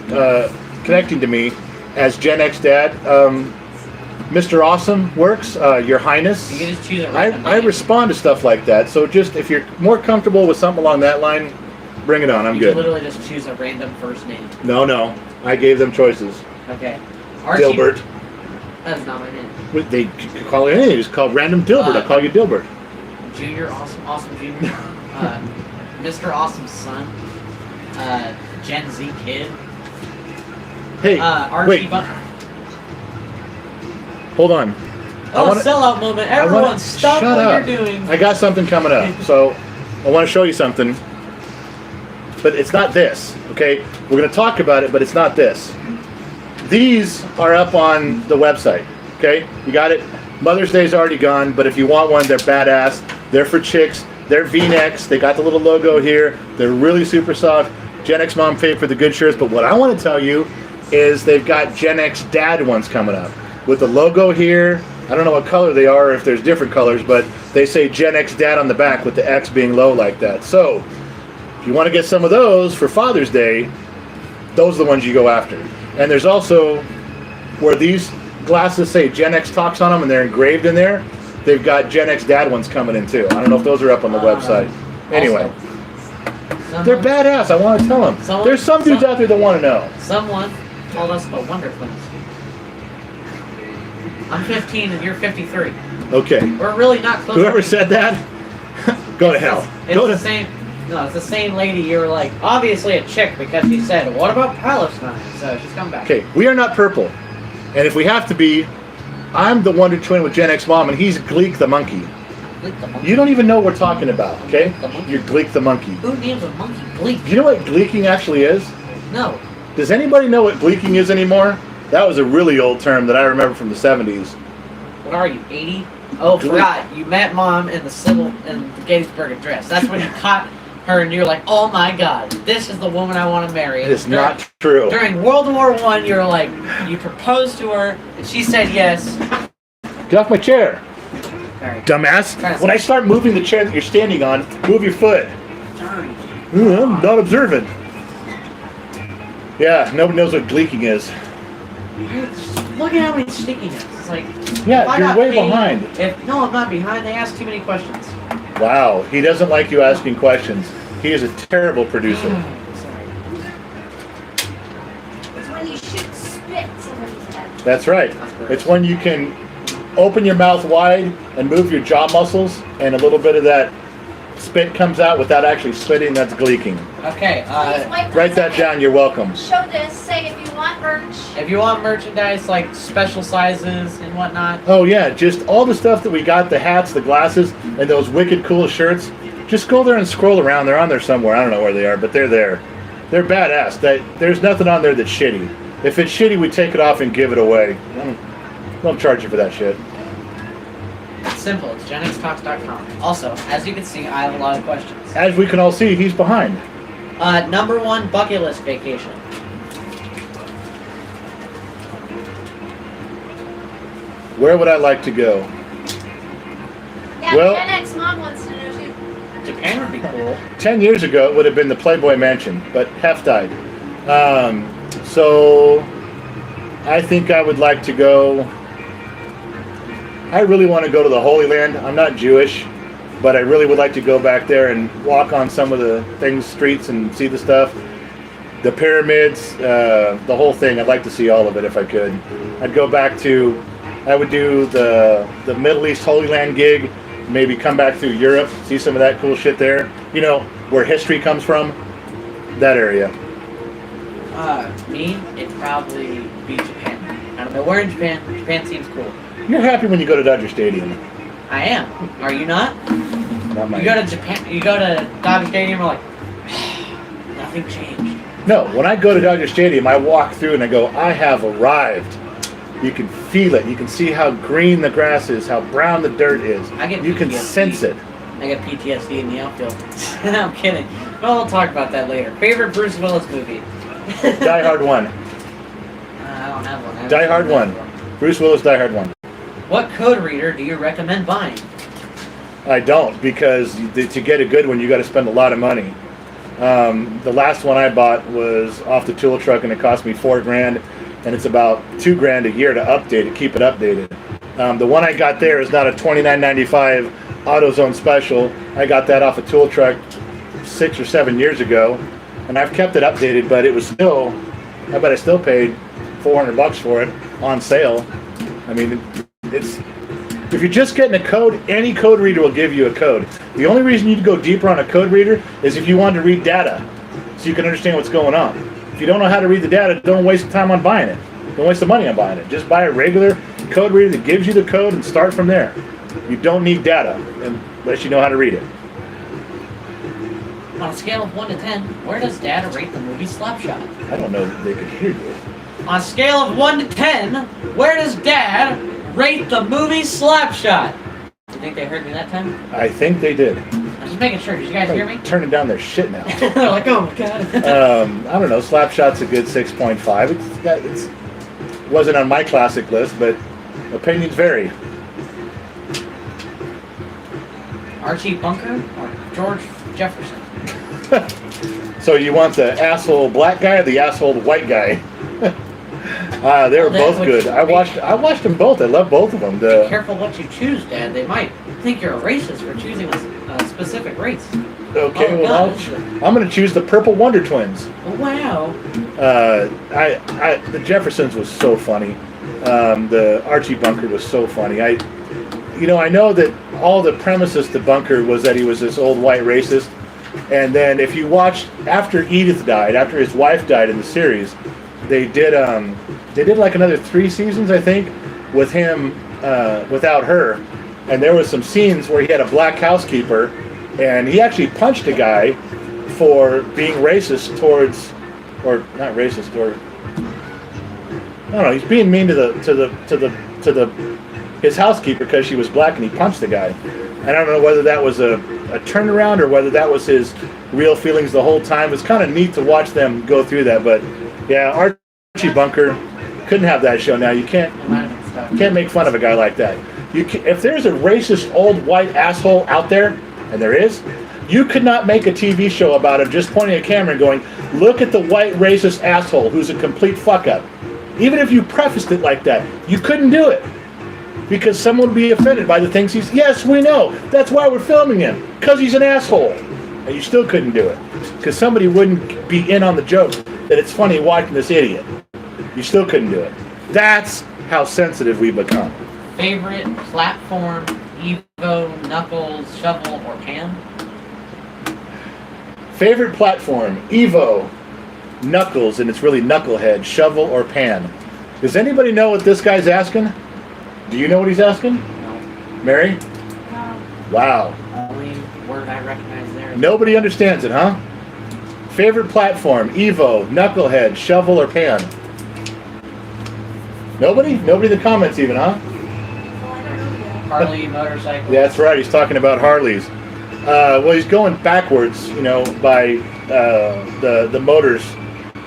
connecting to me as Gen X Dad, Mr. Awesome works. Your Highness. You can just choose a random I name. respond to stuff like that. So just if you're more comfortable with something along that line, bring it on. I'm You good. can literally just choose a random first name. No. I gave them choices. Okay. Archie, Dilbert. That's not my name. They call it anything. It's called Random Dilbert. I'll call you Dilbert. Junior, awesome Junior. Mr. Awesome's son. Gen Z kid. Hey, Archie wait. Butler. Hold on. Oh, wanna- sellout moment. I Everyone, wanna- stop shut what up. you're doing. I got something coming up. So I want to show you something. But it's not this, okay? We're going to talk about it, but it's not this. These are up on the website, okay? You got it? Mother's Day's already gone, but if you want one, they're badass. They're for chicks. They're V-necks. They got the little logo here. They're really super soft. Gen X Mom paid for the good shirts, but what I want to tell you is they've got Gen X Dad ones coming up with the logo here. I don't know what color they are, if there's different colors, but they say Gen X Dad on the back with the X being low like that. So, if you want to get some of those for Father's Day, those are the ones you go after. And there's also, where these glasses say Gen X Talks on them and they're engraved in there, they've got Gen X Dad ones coming in too. I don't know if those are up on the website. Anyway, they're badass. I want to tell them. There's some dudes out there that want to know. Someone told us about Wonder Twins. I'm 15 and you're 53. Okay. We're really not close. Whoever said that, go to hell. It's Go the to same. No, it's the same lady. You were like, obviously a chick because she said, "What about Palestine?" So she's come back. Okay, we are not purple. And if we have to be, I'm the Wonder Twin with Gen X Mom, and he's Gleek the monkey. Gleek the monkey. You don't even know what we're talking about, okay? The monkey? You're Gleek the monkey. Who names a monkey Gleek? Do you know what gleeking actually is? No. Does anybody know what gleeking is anymore? That was a really old term that I remember from the 70s. What are you, 80? Oh, Gleek. forgot. You met Mom in the Gettysburg Address. That's when you caught her and you're like, "Oh my God, this is the woman I want to marry." It is not true. During World War I, you're like, you proposed to her, and she said yes. Get off my chair, Sorry. dumbass. When I start moving the chair that you're standing on, move your foot. Sorry. I'm not observant. Yeah, nobody knows what gleeking is. Look at how many stickiness. It's like, Yeah, if I you're got way paid- behind. No, I'm not behind. They ask too many questions. Wow, he doesn't like you asking questions. He is a terrible producer. Sorry. It's when you shoot spit somebody's head. That's right. It's when you can open your mouth wide and move your jaw muscles, and a little bit of that spit comes out without actually spitting. That's gleeking. Okay, Please wipe Write that those down. You're welcome. Show this. Say if you want merch. if you want merchandise like special sizes and whatnot, Oh yeah, just all the stuff that we got, the hats, the glasses, and those wicked cool shirts. Just go there and scroll around. They're on there somewhere. I don't know where they are, but they're there. They're badass. There's nothing on there that's shitty. If it's shitty, we take it off and give it away. Don't charge you for that shit. it's simple. It's genxtalks.com. Also, as you can see, I have a lot of questions. As we can all see, he's behind. Number one, bucket list vacation. Where would I like to go? Yeah, Well- Gen X Mom wants to know too. Japan would be cool. 10 years ago, it would have been the Playboy Mansion, but Hef died. So I think I would like to go. I really want to go to the Holy Land. I'm not Jewish, but I really would like to go back there and walk on some of the streets and see the stuff. The pyramids, the whole thing. I'd like to see all of it if I could. I'd go back to, I would do the Middle East Holy Land gig, maybe come back through Europe, see some of that cool shit there. You know, where history comes from, that area. Me, it'd probably be Japan. I don't know where in Japan. Japan seems cool. You're happy when you go to Dodger Stadium. I am. Are you not? Not my. You go to Japan. You go to Dodger Stadium. You're like, nothing changed. No, when I go to Dodger Stadium, I walk through and I go, I have arrived. You can feel it. You can see how green the grass is, how brown the dirt is. You can PTSD. sense it. I get PTSD in the outfield. I'm kidding. Well, we'll talk about that later. Favorite Bruce Willis movie? Die Hard 1. I don't have one. Die Hard 1. Bruce Willis, Die Hard 1. What code reader do you recommend buying? I don't, because to get a good one, you got to spend a lot of money. The last one I bought was off the tool truck, and it cost me $4,000, and it's about $2,000 a year to update it, keep it updated. The one I got there is not a $29.95 AutoZone special. I got that off a tool truck 6 or 7 years ago, and I've kept it updated, but it was still, I bet I still paid $400 for it on sale. I mean, it's, if you're just getting a code, any code reader will give you a code. The only reason you'd go deeper on a code reader is if you want to read data, so you can understand what's going on. If you don't know how to read the data, don't waste time on buying it. Don't waste the money on buying it. Just buy a regular code reader that gives you the code and start from there. You don't need data unless you know how to read it. On a scale of 1 to 10, where does Dad rate the movie Slapshot? I don't know that they could hear you. On a scale of 1 to 10, where does Dad rate the movie Slapshot? Do you think they heard me that time? I think they did. I'm just making sure. Did you guys hear me? Turning down their shit now. They're like, oh my god. I don't know. Slapshot's a good 6.5. It wasn't on my classic list, but opinions vary. Archie Bunker or George Jefferson? So you want the asshole black guy or the asshole white guy? They were both good. I watched them both. I love both of them. Be careful what you choose, Dad. They might think you're a racist for choosing a specific race. Okay, Oh, well, gosh. I'm going to choose the Purple Wonder Twins. Oh, wow. The Jeffersons was so funny. The Archie Bunker was so funny. I know that all the premises to Bunker was that he was this old white racist. And then if you watched after Edith died, after his wife died in the series, they did like another 3 seasons, I think, with him without her. And there was some scenes where he had a black housekeeper, and he actually punched a guy for being racist towards, or not racist, or I don't know, he's being mean to his housekeeper because she was black, and he punched the guy. I don't know whether that was a turnaround or whether that was his real feelings the whole time. It's kind of neat to watch them go through that, but yeah, Archie Bunker couldn't have that show now. You can't make fun of a guy like that. If there's a racist old white asshole out there, and there is, you could not make a TV show about him just pointing a camera and going, look at the white racist asshole who's a complete fuck up. Even if you prefaced it like that, you couldn't do it. Because someone would be offended by the things yes, we know. That's why we're filming him. Because he's an asshole. And you still couldn't do it. Because somebody wouldn't be in on the joke that it's funny watching this idiot. You still couldn't do it. That's how sensitive we've become. Favorite platform, Evo, Knuckles, Shovel, or Pan? Favorite platform, Evo, Knuckles, and it's really Knucklehead, Shovel, or Pan. Does anybody know what this guy's asking? Do you know what he's asking? No. Mary? No. Wow. Only word I recognize there. Nobody understands it, huh? Favorite platform, Evo, Knucklehead, Shovel, or Pan? Nobody? Nobody in the comments even, huh? Well, I don't know yet. Harley motorcycle. Yeah, that's right. He's talking about Harleys. Well, he's going backwards, by the motors.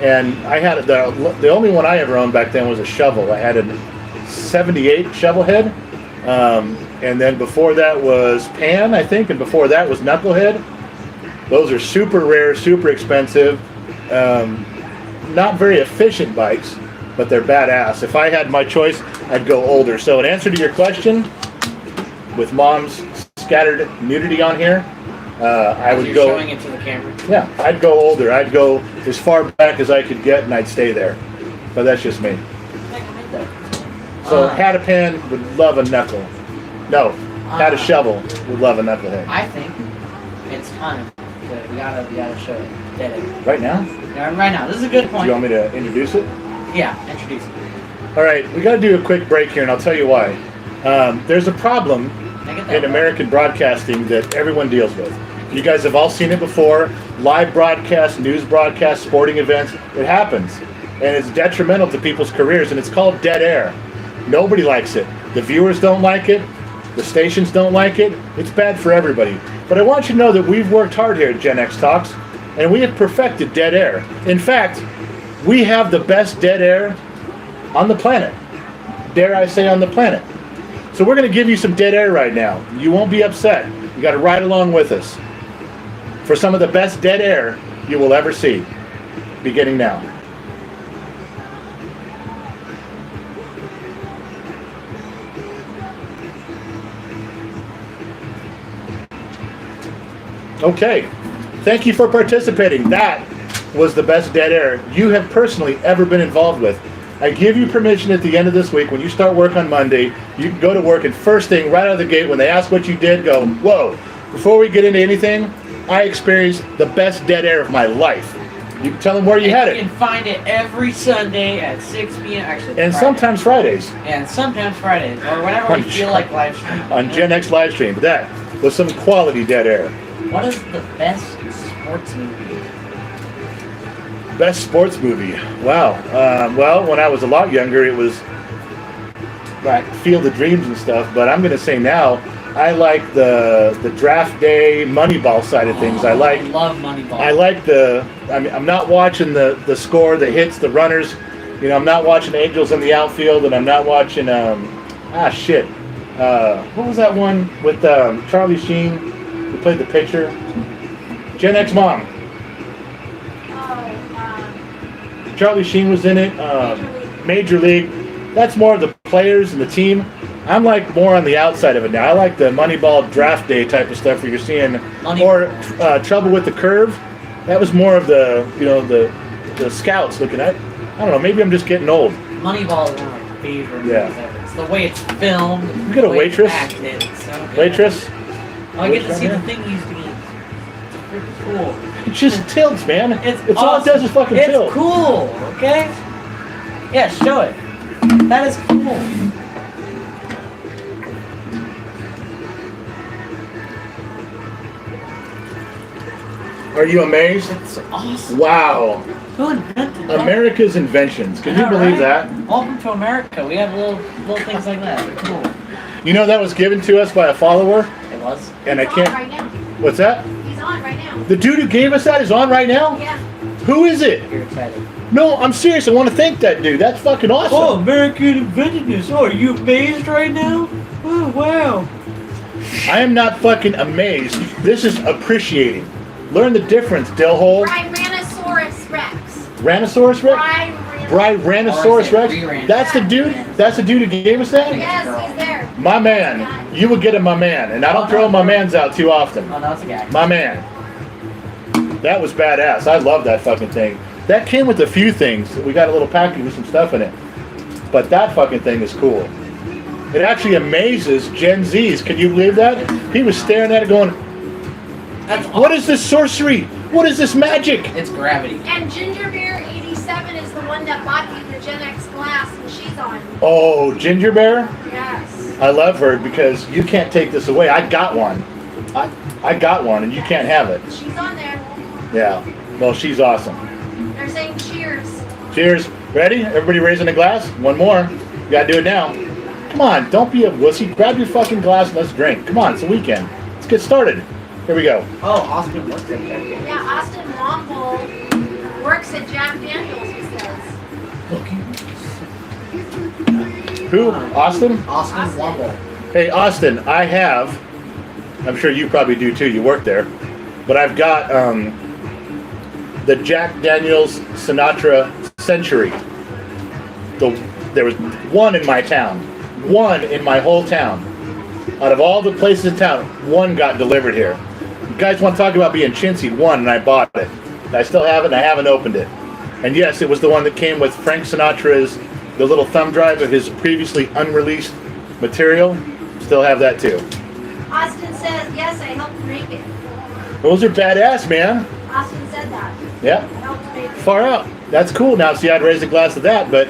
And I had the only one I ever owned back then was a Shovel. I had a 78 Shovel head. And then before that was Pan, I think, and before that was Knucklehead. Those are super rare, super expensive, not very efficient bikes, but they're badass. If I had my choice, I'd go older. So in answer to your question, with Mom's scattered nudity on here, I would You're go. showing it to the camera. Yeah, I'd go older. I'd go as far back as I could get, and I'd stay there. But that's just me. So had a pen, would love a knuckle. No, had a shovel, would love a knucklehead. I think it's time. We gotta show it. Dead Air. Right now? Yeah, right now. This is a good Do point. you want me to introduce it? Yeah, introduce it. All right, we got to do a quick break here, and I'll tell you why. There's a problem Make it that in way. American broadcasting that everyone deals with. You guys have all seen it before. Live broadcasts, news broadcasts, sporting events. It happens. And it's detrimental to people's careers, and it's called dead air. Nobody likes it. The viewers don't like it. The stations don't like it. It's bad for everybody. But I want you to know that we've worked hard here at Gen X Talks, and we have perfected dead air. In fact, we have the best dead air on the planet. Dare I say on the planet. So we're going to give you some dead air right now. You won't be upset. You got to ride along with us for some of the best dead air you will ever see, beginning now. Okay, thank you for participating. That was the best dead air you have personally ever been involved with. I give you permission at the end of this week, when you start work on Monday, you can go to work and first thing right out of the gate, when they ask what you did, go, whoa, before we get into anything, I experienced the best dead air of my life. You can tell them where you had You it. can find it every Sunday at 6 p.m. Actually, And Friday. sometimes Fridays And sometimes Fridays, or whenever On we feel like live streaming. on Gen X Livestream. That was some quality dead air. What is the best sports movie? Best sports movie. Wow. Well, when I was a lot younger, it was like Field of Dreams and stuff. But I'm going to say now, I like the draft day Moneyball side of things. I love Moneyball. like I'm not watching the score, the hits, the runners. You know, I'm not watching Angels in the outfield, and I'm not watching what was that one with Charlie Sheen who played the pitcher? Gen X Mom. Charlie Sheen was in it. Major League. That's more of the players and the team. I'm like more on the outside of it now. I like the Moneyball draft day type of stuff where you're seeing, or Trouble with the Curve. That was more of the the scouts looking at. I don't know. Maybe I'm just getting old. Moneyball is one of my favorite Yeah. movies ever. It's the way it's filmed. You get a the way it's waitress? acted, it's so good. Waitress. Oh, I get to Waitress see right the thing he's doing. It's pretty cool. It just tilts, man. It's all it awesome. does is fucking It's tilt. cool, okay? Yeah, show it. That is cool. Are you amazed? It's awesome. Wow. Who invented that? America's inventions. Can I you know, believe right? that? Welcome to America. We have little things like that. They're cool. You know that was given to us by a follower, It was. and I He's on can't. right now. What's that? He's on right now. The dude who gave us that is on right now? Yeah. Who is it? You're excited. No, I'm serious. I want to thank that dude. That's fucking awesome. Oh, America invented this. Oh, are you amazed right now? Oh, wow. I am not fucking amazed. This is appreciating. Learn the difference, Dillhole. Bryanosaurus Rex. Rhinosaurus Rex? Rhinosaurus Or is Rex? it re-ran? That's the dude? That's the dude who gave us that? Yes, he's there. My man. You will get a my man. And I don't throw my mans out too often. Oh, no, it's a guy. My man. That was badass. I love that fucking thing. That came with a few things. We got a little package with some stuff in it. But that fucking thing is cool. It actually amazes Gen Zs. Can you believe that? He was staring at it going, That's what is this sorcery? What is this magic? It's gravity. And Ginger Bear 87 is the one that bought you the Gen X glass, and she's on. Oh, Ginger Bear? Yes. I love her because you can't take this away. I got one. I got one and you can't have it. She's on there. Yeah. Well, she's awesome. They're saying cheers. Cheers. Ready? Everybody raising a glass? One more. You gotta do it now. Come on, don't be a wussy. Grab your fucking glass and let's drink. Come on, it's a weekend. Let's get started. Here we go. Oh, Austin works at that. Yeah, Austin Womble works at Jack Daniels, he says. Who? Austin? Austin Wumble. Hey, Austin, I have, I'm sure you probably do too, you work there, but I've got the Jack Daniels Sinatra Century. There was one in my town. One in my whole town. Out of all the places in town, one got delivered here. You guys want to talk about being chintzy? One, and I bought it. I still have it, and I haven't opened it. And yes, it was the one that came with Frank Sinatra's, the little thumb drive of his previously unreleased material. Still have that too. Austin says, yes, I helped make it. Those are badass, man. Austin said that. Yeah, I helped make it. far out. That's cool. Now, see, I'd raise a glass of that, but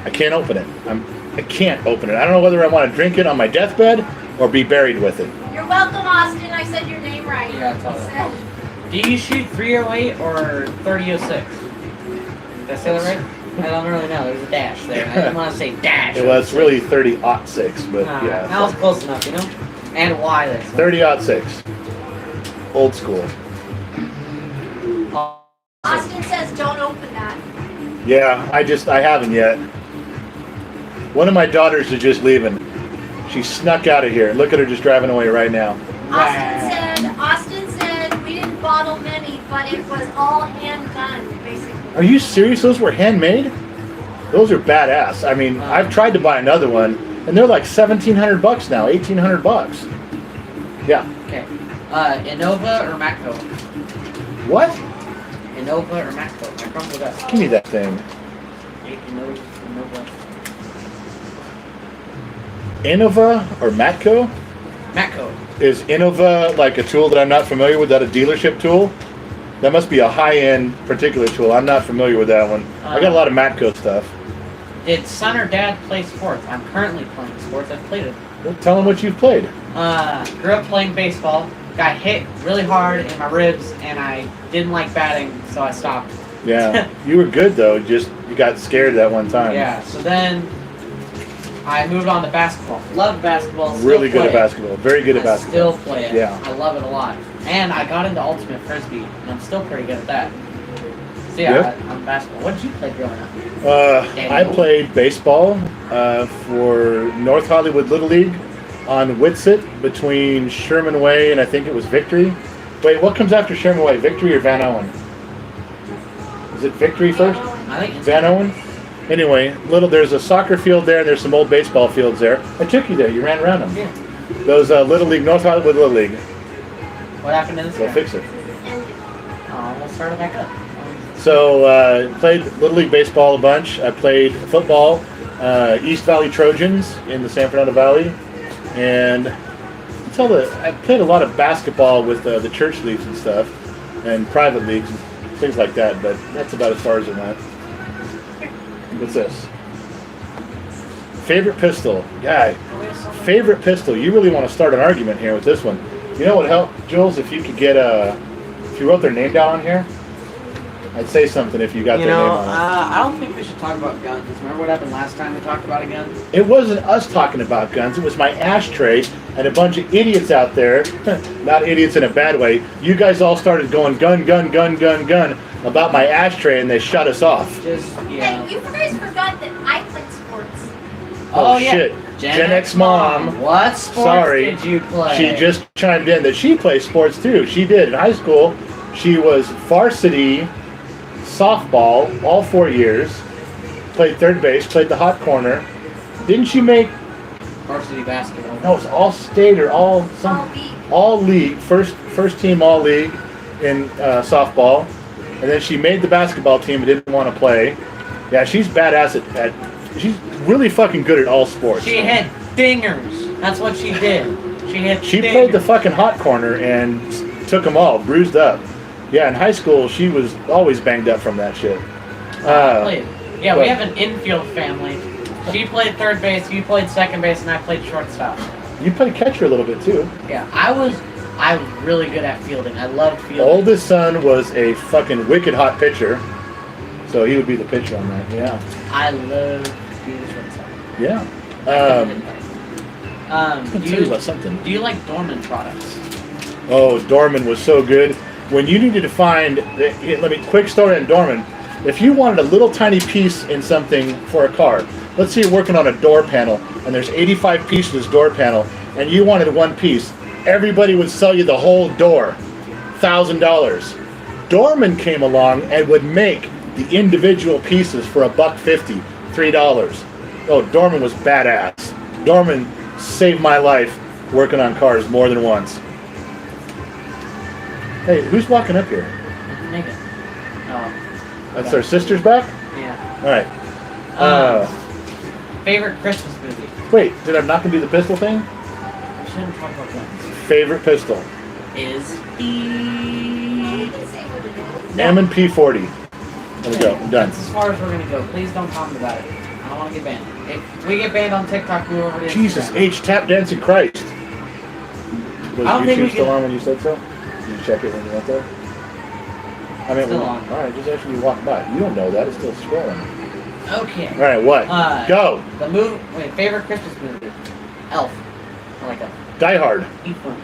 I can't open it. I can't open it. I don't know whether I want to drink it on my deathbed or be buried with it. You're welcome, Austin. I said your name right. Yeah, tell I her. said, Do you shoot 308 or 3006? Did I say that right? I don't really know. There's a dash there. I didn't want to say dash. Well, it's really 30-06, but yeah. That was close enough, you know? And why this? 30-06. Old school. Austin says, don't open that. Yeah, I haven't yet. One of my daughters is just leaving. She snuck out of here. Look at her just driving away right now. Austin said, we didn't bottle many, but it was all hand done, basically. Are you serious? Those were handmade? Those are badass. I mean, I've tried to buy another one, and they're like $1,700 now, $1,800. Yeah. Okay. Innova or Matco? What? Innova or Matco? I crumbled up. Give me that thing. Innova. Innova or Matco? Matco. Is Innova like a tool that I'm not familiar with? That a dealership tool? That must be a high-end particular tool. I'm not familiar with that one. I got a lot of Matco stuff. Did son or dad play sports? I'm currently playing sports. I've played it. Well, tell them what you've played. Grew up playing baseball. Got hit really hard in my ribs, and I didn't like batting, so I stopped. Yeah, you were good though. Just you got scared that one time. Yeah. So then I moved on to basketball. Love basketball. Still Really good play at it. basketball. Very good at I basketball. still play it. Yeah. I love it a lot. And I got into ultimate frisbee, and I'm still pretty good at that. So yeah, Yep. I'm basketball. What did you play growing up? I played baseball for North Hollywood Little League on Whitsett between Sherman Way and I think it was Victory. Wait, what comes after Sherman Way? Victory or Van Owen? Is it Victory first? I think it's Van Owen? Anyway, there's a soccer field there and there's some old baseball fields there. I took you there. You ran around them. Yeah. Those Little League, North Hollywood Little League. What happened to this Go guy? fix it. Oh, we'll start it back up. So, played Little League Baseball a bunch. I played football, East Valley Trojans in the San Fernando Valley. And I played a lot of basketball with the church leagues and stuff, and private leagues and things like that, but that's about as far as it went. What's this? Favorite pistol? Guy. Favorite pistol. You really want to start an argument here with this one. You know what help, Jules, if you could get if you wrote their name down on here? I'd say something if you got their name on it. I don't think we should talk about guns. Remember what happened last time we talked about a gun? It wasn't us talking about guns. It was my ashtray and a bunch of idiots out there. Not idiots in a bad way. You guys all started going gun, gun, gun, gun, gun about my ashtray, and they shut us off. Just, yeah. Hey, you guys forgot that I played sports. Oh, yeah. shit. Gen X mom. What sports Sorry. did you play? She just chimed in that she plays sports too. She did. In high school, she was varsity softball all 4 years. Played third base, played the hot corner. Didn't she make, varsity basketball. no, it was all state or all league, first team all league in softball. And then she made the basketball team and didn't want to play. Yeah, she's badass at she's really fucking good at all sports. She had dingers. That's what she did. She played the fucking hot corner and took them all, bruised up. Yeah, in high school, she was always banged up from that shit. Yeah, we have an infield family. She played third base, you played second base, and I played shortstop. You played catcher a little bit too. Yeah, I was really good at fielding. I loved fielding. Oldest son was a fucking wicked hot pitcher, so he would be the pitcher on that. Yeah. I loved being shortstop. Yeah. Um, I'll tell you about something. do you like Dorman products? Oh, Dorman was so good. When you needed to find, quick story on Dorman. If you wanted a little tiny piece in something for a car, let's say you're working on a door panel and there's 85 pieces of this door panel and you wanted one piece, everybody would sell you the whole door, $1,000. Dorman came along and would make the individual pieces for $1.50, $3. Oh, Dorman was badass. Dorman saved my life working on cars more than once. Hey, who's walking up here? Megan. That's their sister's back? Yeah. Alright. Favorite Christmas movie? Wait, did I not gonna do the pistol thing? I shouldn't talk about that. Favorite pistol? Is Oh, you can say what it is. M&P 40. There we go. I'm done. That's as far as we're gonna go. Please don't comment about it. I don't want to get banned. If we get banned on TikTok, we will over to Jesus Instagram. H. Tap Dancing Christ. Was I don't think we YouTube still can- on when you said so? Did you check it when you went there? I mean, Still on. Alright, just after you walk by. You don't know that. It's still scrolling. Okay. Alright, what? Go! The movie. Wait, favorite Christmas movie? Elf. I like Elf. Die Hard. Ephraim.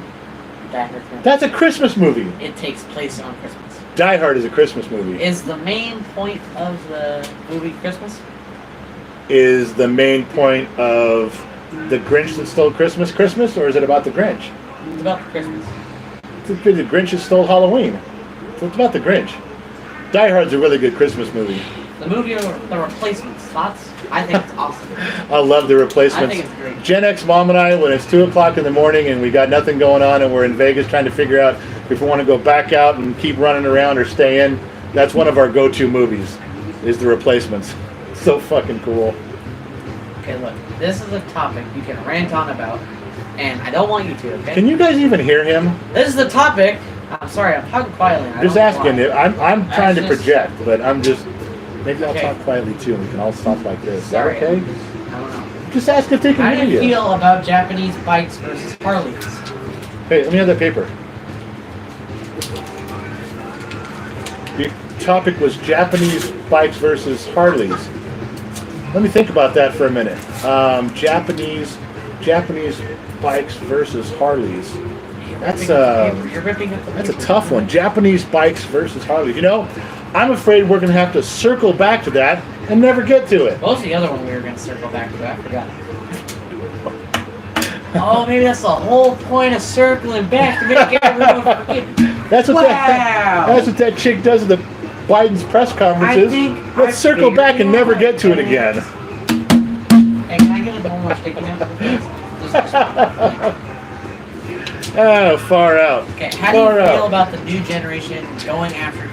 Die Hard. That's a Christmas movie. It takes place on Christmas. Die Hard is a Christmas movie. Is the main point of the movie Christmas? Is the main point of the Grinch that stole Christmas Christmas, or is it about the Grinch? It's about the Christmas. The Grinch that stole Halloween. So it's about the Grinch. Die Hard's a really good Christmas movie. The movie or The Replacements. Thoughts? I think it's awesome. I love The Replacements. I think it's great. Gen X mom and I, when it's 2 o'clock in the morning and we got nothing going on and we're in Vegas trying to figure out if we want to go back out and keep running around or stay in, that's one of our go-to movies, is The Replacements. So fucking cool. Okay, look. This is a topic you can rant on about, and I don't want you to, okay? Can you guys even hear him? This is the topic. I'm sorry, I'm talking quietly. and I Just don't know asking. why. I'm trying to That's just- project, but I'm just. Maybe I'll Okay. talk quietly too, and we can all talk like this. Is that Sorry. okay? I don't know. Just ask if they How can do hear you you. feel about Japanese bikes versus Harleys? Hey, let me have that paper. Your topic was Japanese bikes versus Harleys. Let me think about that for a minute. Japanese bikes versus Harleys. That's You're ripping up the That's a paper. tough one. Japanese bikes versus Harleys. You know, I'm afraid we're going to have to circle back to that and never get to it. What was the other one we were going to circle back to? I forgot. Oh, maybe that's the whole point of circling back to make everyone forget. That's what Wow. that's what that chick does at the Biden's press conferences. Let's circle back and never get to it again. Hey, can I get a more sticky note? Oh, far out. Okay, how do you Far feel out. about the new generation going after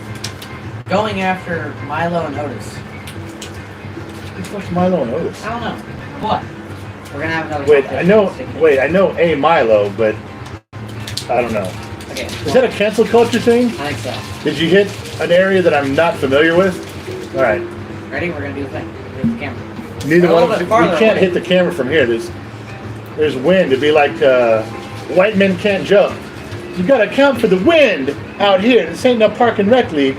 Milo and Otis? Who the fuck's Milo and Otis? I don't know. What? We're gonna have another. Wait, competition. I know a Milo, but I don't know. Okay. Is that a cancel culture thing? I think so. Did you hit an area that I'm not familiar with? All right. Ready? We're gonna do the thing. Do the camera. Neither A one little of us. bit We farther can't away. hit the camera from here. There's wind. It'd be like white men can't jump. You gotta account for the wind out here. This ain't no park and rec league.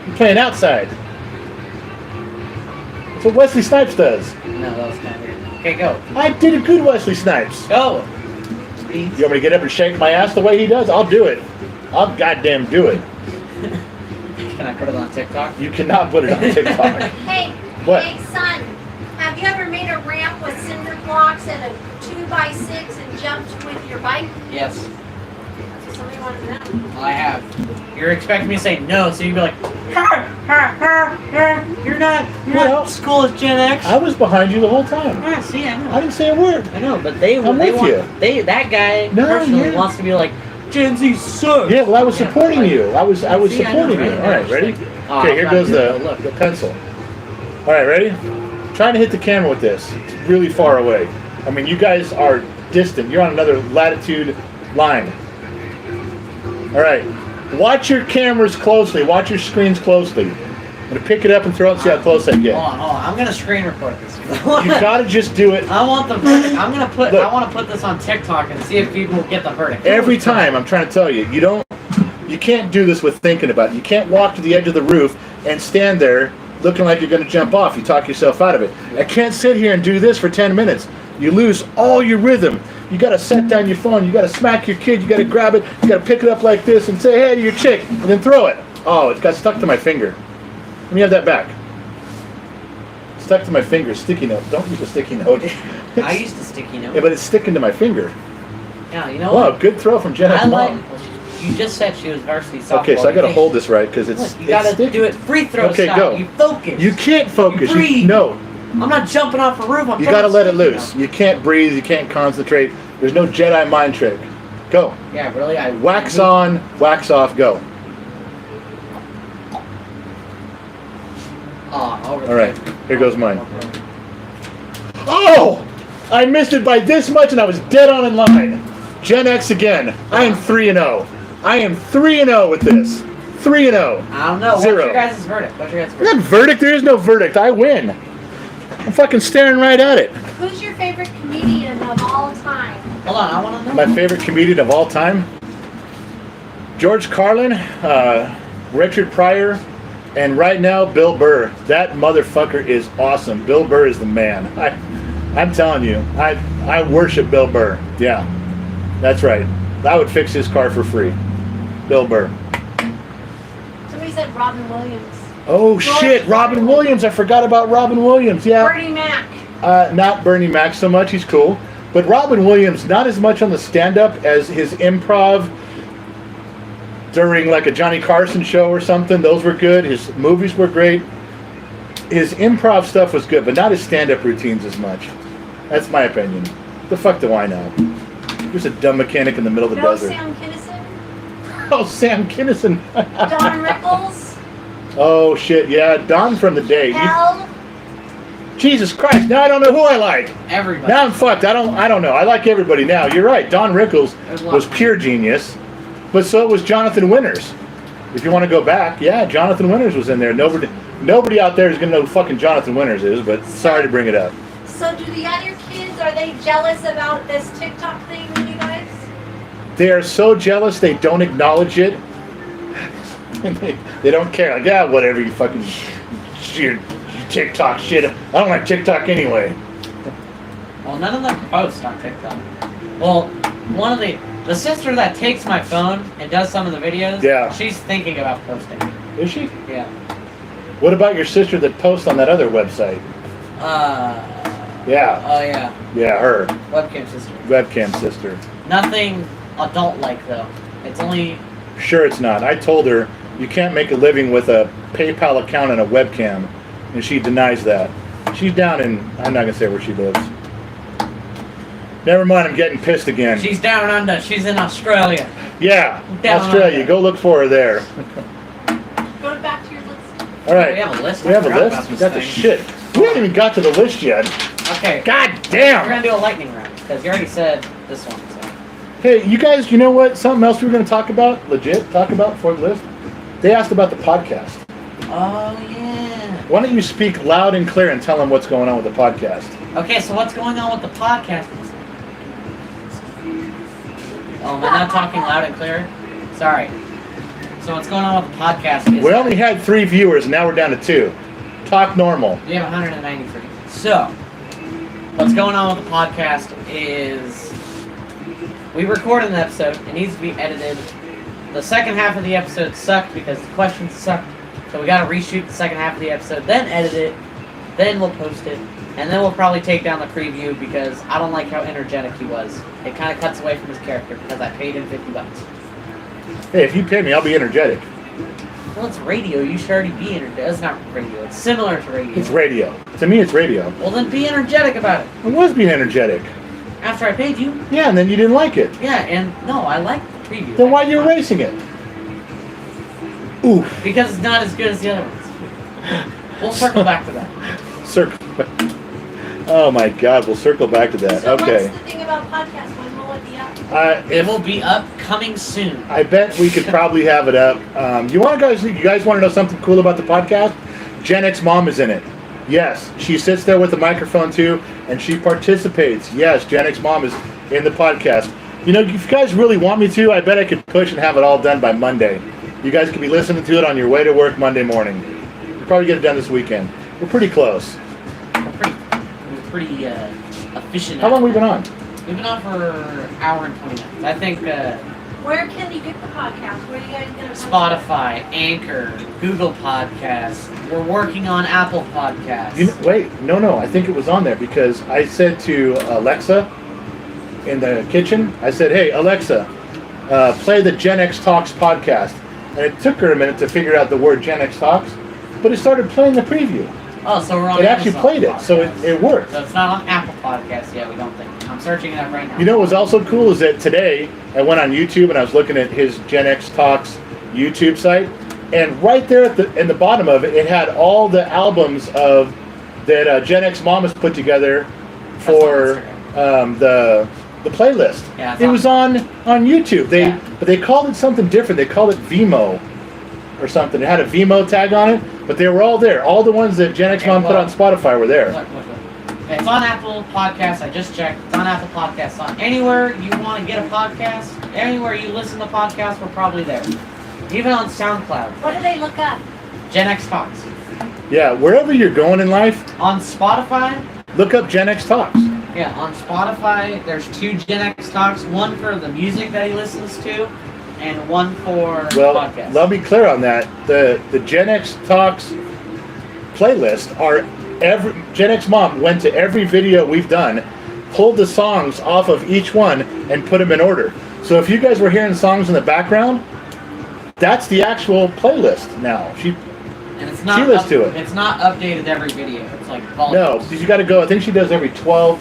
You're playing outside. That's what Wesley Snipes does. No, that was kind of weird. Okay, go. I did a good Wesley Snipes. Go. Please. You want me to get up and shake my ass the way he does? I'll do it. I'll goddamn do it. Can I put it on TikTok? You cannot put it on TikTok. Hey, What? hey, son, have you ever made a ramp with cinder blocks and a 2x6 and jumped with your bike? Yes. That's what somebody wanted to know. Well, I have. You're expecting me to say no, so you'd be like, you're not Well, school is Gen X. I was behind you the whole time. Yeah, see, I know. I didn't say a word. I know, but they I'm they with want you. that guy No, personally yeah. wants to be like Gen Z sucks. Yeah, well, I was Yeah, supporting like- you. I was See, I know, supporting you. right? All right, ready? Oh, Okay, I'm here not goes doing it. the pencil. All right, ready? Trying to hit the camera with this. It's really far away. I mean, you guys are distant. You're on another latitude line. All right. Watch your cameras closely. Watch your screens closely. I'm gonna pick it up and throw it and see how close I get. Hold on. I'm gonna screen record this. You gotta just do it I want the verdict. I'm gonna put. Look. I want to put this on TikTok and see if people get the verdict. every time. I'm trying to tell you. You can't do this with thinking about it. You can't walk to the edge of the roof and stand there looking like you're gonna jump off. You talk yourself out of it. I can't sit here and do this for 10 minutes. You lose all your rhythm. You gotta set down your phone. You gotta smack your kid. You gotta grab it. You gotta pick it up like this and say, hey to your chick, and then throw it. Oh, it got stuck to my finger. Let me have that back. Stuck to my finger. Sticky note. Don't use a sticky note. I used to sticky note. Yeah, but it's sticking to my finger. Yeah, you know Wow, what? good throw from Jenna's I like. mom. You just said she was varsity softball. Okay, so I You gotta think- hold this right because it's. Look, you gotta sticky. do it free throw Okay, style. go. You focus. You can't focus. You breathe. No, I'm not jumping off a roof. I'm you throwing gotta let it sticky loose. note. You can't breathe. You can't concentrate. There's no Jedi mind trick. Go. Yeah, really. Wax on, wax off. Go. Over All right, here goes mine. Oh! I missed it by this much and I was dead on in line. Gen X again. I am 3-0. I am 3-0 with this. 3-0. I don't know. Zero. What's your guys' verdict? What's your guys' That verdict? verdict, there is no verdict. I win. I'm fucking staring right at it. Who's your favorite comedian of all time? Hold on, I want to know. My favorite comedian of all time, George Carlin, Richard Pryor, and right now Bill Burr. That motherfucker is awesome. Bill Burr is the man. I'm telling you, I worship Bill Burr. Yeah, that's right. I would fix his car for free. Bill Burr. Somebody said Robin Williams. Oh shit, Robin Williams. I forgot about Robin Williams. Yeah. Bernie Mac. Not Bernie Mac so much. He's cool. But Robin Williams, not as much on the stand-up as his improv during like a Johnny Carson show or something. Those were good. His movies were great. His improv stuff was good, but not his stand-up routines as much. That's my opinion. The fuck do I know? Just a dumb mechanic in the middle of the No desert. Sam Kinison. Oh, Sam Kinison. Don Rickles. Oh shit, yeah, Don from the day. Hell. Jesus Christ! Now I don't know who I like. Everybody. Now I'm fucked. I don't know. I like everybody now. You're right. Don Rickles There's a lot was of- pure genius, but so was Jonathan Winters. If you want to go back, yeah, Jonathan Winters was in there. Nobody out there is gonna know who fucking Jonathan Winters is. But sorry to bring it up. So do the other kids, are they jealous about this TikTok thing with you guys? They are so jealous they don't acknowledge it. they don't care. Like, yeah, whatever. You fucking your TikTok shit. I don't like TikTok anyway. Well, none of them post on TikTok. Well, one of the sister that takes my phone and does some of the videos. Yeah. She's thinking about posting. Is she? Yeah. What about your sister that posts on that other website? Yeah. Oh yeah. Yeah, her. Webcam sister. Webcam sister. Nothing adult-like though. It's only. Sure it's not. I told her you can't make a living with a PayPal account and a webcam, and she denies that. She's down in, I'm not going to say where she lives. Never mind, I'm getting pissed again. She's down under. She's in Australia. Yeah, Down Australia. under. Go look for her there. Go back to your list. All right. We have a list. We have a I forgot list? about We this got the thing. shit. We haven't even got to the list yet. Okay. God We're damn. gonna do a lightning round because you already said this one. So. Hey, you guys, you know what? Something else we were going to talk about, legit, talk about before the list? They asked about the podcast. Oh yeah. Why don't you speak loud and clear and tell them what's going on with the podcast? Okay, so what's going on with the podcast? Oh, am I not talking loud and clear? Sorry. So what's going on with the podcast is We only had 3 viewers, and now we're down to 2. Talk normal. we have 193. So, what's going on with the podcast is we recorded an episode. It needs to be edited. The second half of the episode sucked because the questions sucked. So we got to reshoot the second half of the episode, then edit it, then we'll post it, and then we'll probably take down the preview because I don't like how energetic he was. It kind of cuts away from his character because I paid him $50. Hey, if you pay me, I'll be energetic. Well, it's radio. You should already be energetic. It's not radio. It's similar to radio. It's radio. To me, it's radio. Well, then be energetic about it. I was being energetic. After I paid you. Yeah, and then you didn't like it. Yeah, and no, I like the preview. Then why are you erasing it? Oof. Because it's not as good as the other ones. We'll circle back to that. Circle. Oh my God, we'll circle back to that. So Okay. what's the thing about podcasts? When will it be up? It will be up coming soon. I bet we could probably have it up. You guys want to know something cool about the podcast? Gen X Mom is in it. Yes, she sits there with the microphone too, and she participates. Yes, Gen X Mom is in the podcast. You know, if you guys really want me to, I bet I could push and have it all done by Monday. You guys could be listening to it on your way to work Monday morning. We'll probably get it done this weekend. We're pretty close. We're pretty efficient. How long have we been on? We've been on for an hour and 20 minutes. I think Where can you get the podcast? Where do you guys get it? Spotify, Anchor, Google Podcasts. We're working on Apple Podcasts. Wait, no. I think it was on there because I said to Alexa in the kitchen, I said, "Hey, Alexa, play the Gen X Talks podcast." And it took her a minute to figure out the word Gen X Talks, but it started playing the preview. Oh, so we're on It actually Amazon played it, so Podcasts. it worked. So it's not on Apple Podcasts yet, we don't think. I'm searching it up right now. You know what was also cool is that today I went on YouTube and I was looking at his Gen X Talks YouTube site, And right there in the bottom of it, it had all the albums of that Gen X Mom has put together for the playlist. Yeah, it's it was on YouTube. Yeah. But they called it something different. They called it Vimo or something. It had a Vimo tag on it, but they were all there. All the ones that Gen X Mom put on Spotify were there. Look. It's on Apple Podcasts. I just checked. It's on Apple Podcasts. On anywhere you want to get a podcast, anywhere you listen to podcasts, we're probably there. Even on SoundCloud. What do they look up? Gen X Talks. Yeah, wherever you're going in life, On Spotify, look up Gen X Talks. yeah, on Spotify, there's 2 Gen X Talks. One for the music that he listens to, and one for Well, podcasts. let me be clear on that. The Gen X Talks playlist are Gen X Mom went to every video we've done, pulled the songs off of each one, and put them in order. So if you guys were hearing songs in the background, that's the actual playlist now. And it's not she listens to it. It's not updated every video. It's like No, volumes. you got to go. I think she does every 12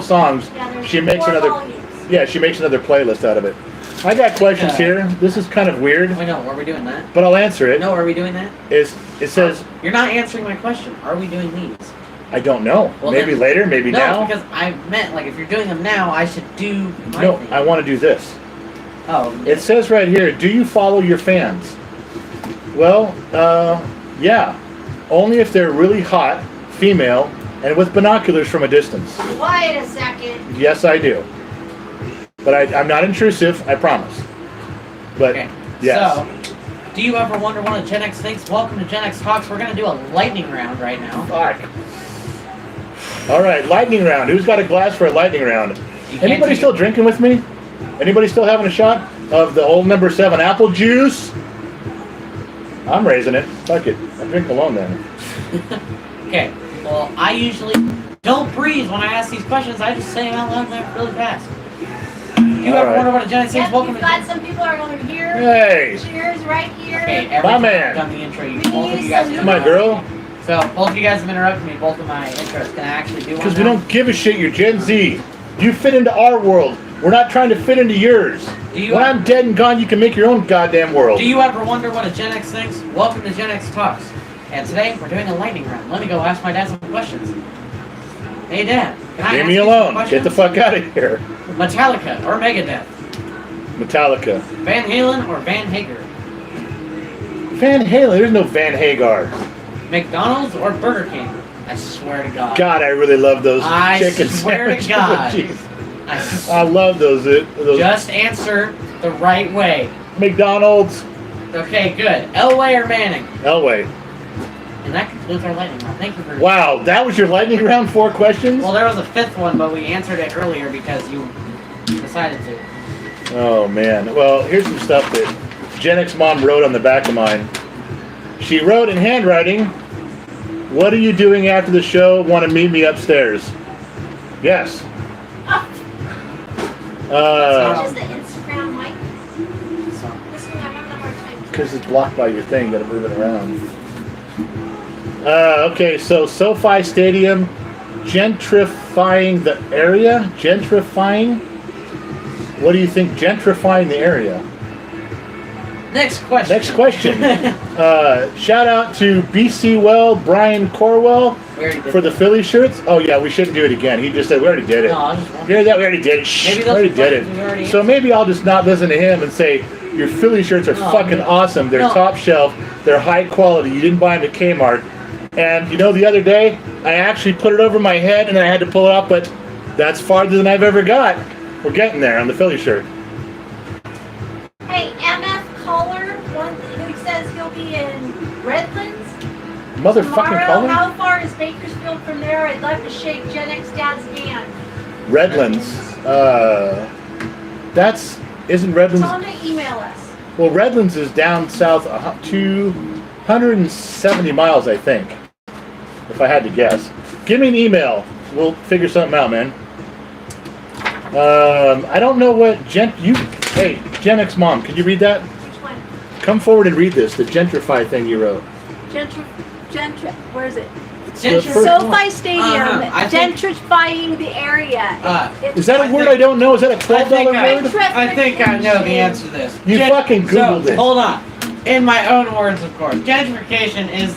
songs. Yeah, there's She makes 4 another. volumes. Yeah, she makes another playlist out of it. I got questions Yeah. here. This is kind of weird, Wait, no, are we doing that? but I'll answer it. No, are we doing that? It says You're not answering my question. Are we doing these? I don't know. Well, Maybe then- later. Maybe No, now. because I meant like if you're doing them now, I should do my No, thing. I want to do this. Oh, It says right here, do you follow your fans? Well, yeah. Only if they're really hot, female, and with binoculars from a distance. Wait a second. Yes, I do. But I'm not intrusive, I promise. But, okay. yes. So, do you ever wonder what a Gen X thinks? Welcome to Gen X Talks. We're gonna do a lightning round right now. Fuck. All right, lightning round. Who's got a glass for a lightning round? You can't Anybody take- still drinking with me? Anybody still having a shot of the old number 7 apple juice? I'm raising it. Fuck it. I drink alone then. Okay. Well, I usually don't breathe when I ask these questions. I just say them out loud and really fast. Do you All ever right. wonder what a Gen X thinks? Yep, Welcome you've to got some people are over here. Hey! Cheers right here. Okay, every My time man. I've done the intro, you, We both of need you guys some have Come on, girl. So, both of you guys have interrupted me, both of my intros. Can I actually do one Because we now? don't give a shit. You're Gen Z. You fit into our world. We're not trying to fit into yours. Do you When ever- I'm dead and gone, you can make your own goddamn world. Do you ever wonder what a Gen X thinks? Welcome to Gen X Talks. And today, we're doing a lightning round. Let me go ask my dad some questions. Hey, Dad. Can I Leave ask me you some alone. Get questions? the fuck out of here. Metallica or Megadeth? Metallica. Van Halen or Van Hagar? Van Halen. There's no Van Hagar. McDonald's or Burger King? I swear to God. God, I really love those I chicken swear to sandwiches. God. Jeez. I s- I love those. Just answer the right way. McDonald's. Okay, good. Elway or Manning? Elway. And that concludes our lightning round. Thank you for. Wow, that was your lightning round. 4 questions. Well, there was a 5th one, but we answered it earlier because you decided to. Oh man. Well, here's some stuff that Gen X Mom wrote on the back of mine. She wrote in handwriting, "What are you doing after the show? Want to meet me upstairs?" Yes. Which is the Instagram mic. So, This one I'm having a hard time. Because it's blocked by your thing, gotta move it around. Okay, so SoFi Stadium gentrifying the area? Gentrifying? What do you think gentrifying the area? next question. Next question. Shout out to BC Well, Brian Corwell We already did for the Philly shirts. Oh yeah, we shouldn't do it again. He just said we already did it. No, I was just You wondering. hear that? We already did it. Shh, Maybe we those already are did questions we already it. So maybe I'll just not listen to him and say, your Philly shirts are No, fucking no. awesome. They're No. top shelf. They're high quality. You didn't buy them at Kmart. And you know, the other day, I actually put it over my head and I had to pull it off, but that's farther than I've ever got. We're getting there on the Philly shirt. Hey, MF Caller, one who says he'll be in Redlands Motherfucking tomorrow. color? How far is Bakersfield from there? I'd love to shake Gen X Dad's hand. Redlands. Isn't Redlands? Tell him to email us. Well, Redlands is down south 270 miles, I think. If I had to guess. Give me an email. We'll figure something out, man. I don't know what Hey, Gen X Mom, can you read that? Which one? Come forward and read this, the gentrify thing you wrote. Where is it? The first SoFi one. Stadium, I think- gentrifying the area. It's- Is that a I word think- I don't know? Is that a $12 I word? think I know the answer to this. You fucking Googled it. Hold on. in my own words, of course, gentrification is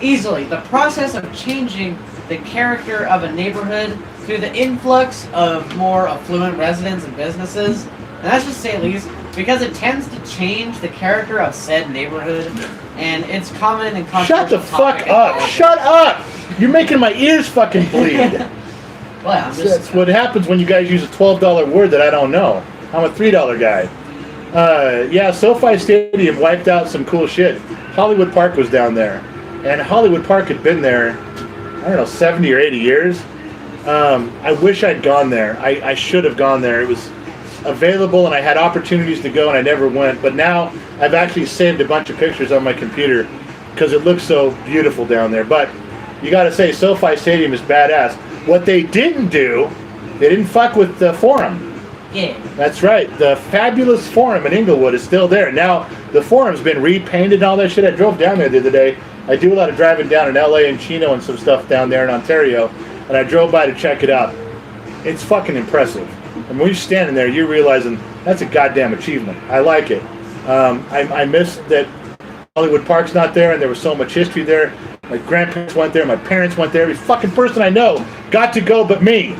easily the process of changing the character of a neighborhood through the influx of more affluent residents and businesses. And that's just say least, because it tends to change the character of said neighborhood, and it's common and Shut the controversial fuck topic in up! politics. Shut up! You're making my ears fucking bleed. Well, I'm just, That's what happens when you guys use a $12 word that I don't know. I'm a $3 guy. Yeah, SoFi Stadium wiped out some cool shit. Hollywood Park was down there. And Hollywood Park had been there, I don't know, 70 or 80 years. I wish I'd gone there. I should have gone there. It was available and I had opportunities to go and I never went. But now I've actually saved a bunch of pictures on my computer because it looks so beautiful down there. But you gotta say, SoFi Stadium is badass. What they didn't do, they didn't fuck with the Forum. yeah. That's right. The fabulous Forum in Inglewood is still there. Now, the Forum's been repainted and all that shit. I drove down there the other day. I do a lot of driving down in LA and Chino and some stuff down there in Ontario. And I drove by to check it out. It's fucking impressive. And when you're standing there, you're realizing that's a goddamn achievement. I like it. I miss that Hollywood Park's not there and there was so much history there. My grandparents went there. My parents went there. Every fucking person I know got to go but me.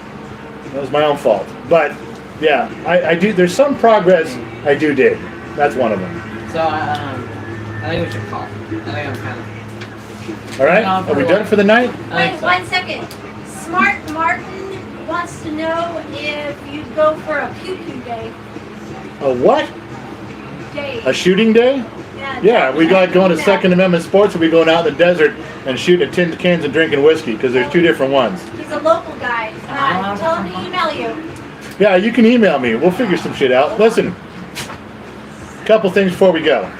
That was my own fault. But, yeah, I do. There's some progress I do dig. That's one of them. So, I think we should call. I think I'm kind of. All right? Are we done for the night? I Wait, think so. 1 second. Smart Martin wants to know if you'd go for a pew-pew day. A what? A shooting day? Yeah, we got going to Second Amendment Sports, or we going out in the desert and shooting at tin cans and drinking whiskey, because there's two different ones. He's a local guy. Tell him to email you. Yeah, you can email me. We'll figure some shit out. Listen, couple things before we go.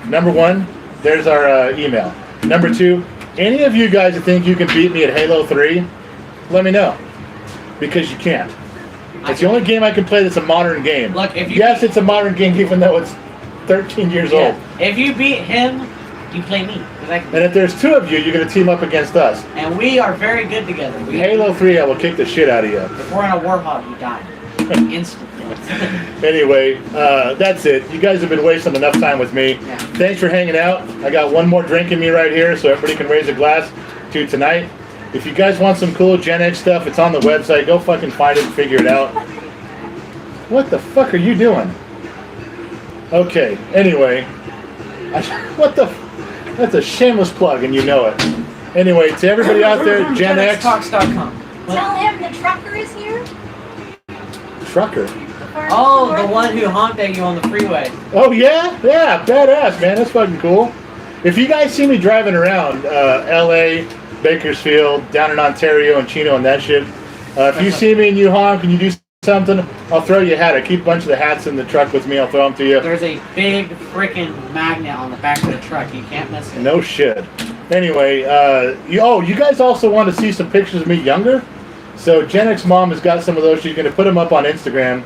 Number one, there's our email. Number two, any of you guys that think you can beat me at Halo 3, let me know. Because you can't. It's the only game I can play that's a modern game. Look, if you Yes, it's a modern game even though it's 13 years old. If you beat him, you play me. 'Cause I can, And if there's two of you, you're going to team up against us. and we are very good together. We, Halo 3, I will kick the shit out of you. If we're in a warhog, you die. Instantly. Anyway, that's it. You guys have been wasting enough time with me. Yeah. Thanks for hanging out. I got one more drink in me right here so everybody can raise a glass to tonight. If you guys want some cool Gen Ed stuff, it's on the website. Go fucking find it and figure it out. What the fuck are you doing? Okay, anyway. What the... That's a shameless plug and you know it. Anyway, to everybody out there, Gen X... GenXTalks.com. Tell him the trucker is here. Trucker. Oh, the one who honked at you on the freeway. Oh yeah? Yeah, badass, man. That's fucking cool. If you guys see me driving around LA, Bakersfield, down in Ontario and Chino and that shit, if you see me and you honk and you do something, I'll throw you a hat. I keep a bunch of the hats in the truck with me. I'll throw them to you. There's a big freaking magnet on the back of the truck. You can't miss it. No shit. Anyway, you guys also want to see some pictures of me younger? So Gen X Mom has got some of those. She's going to put them up on Instagram.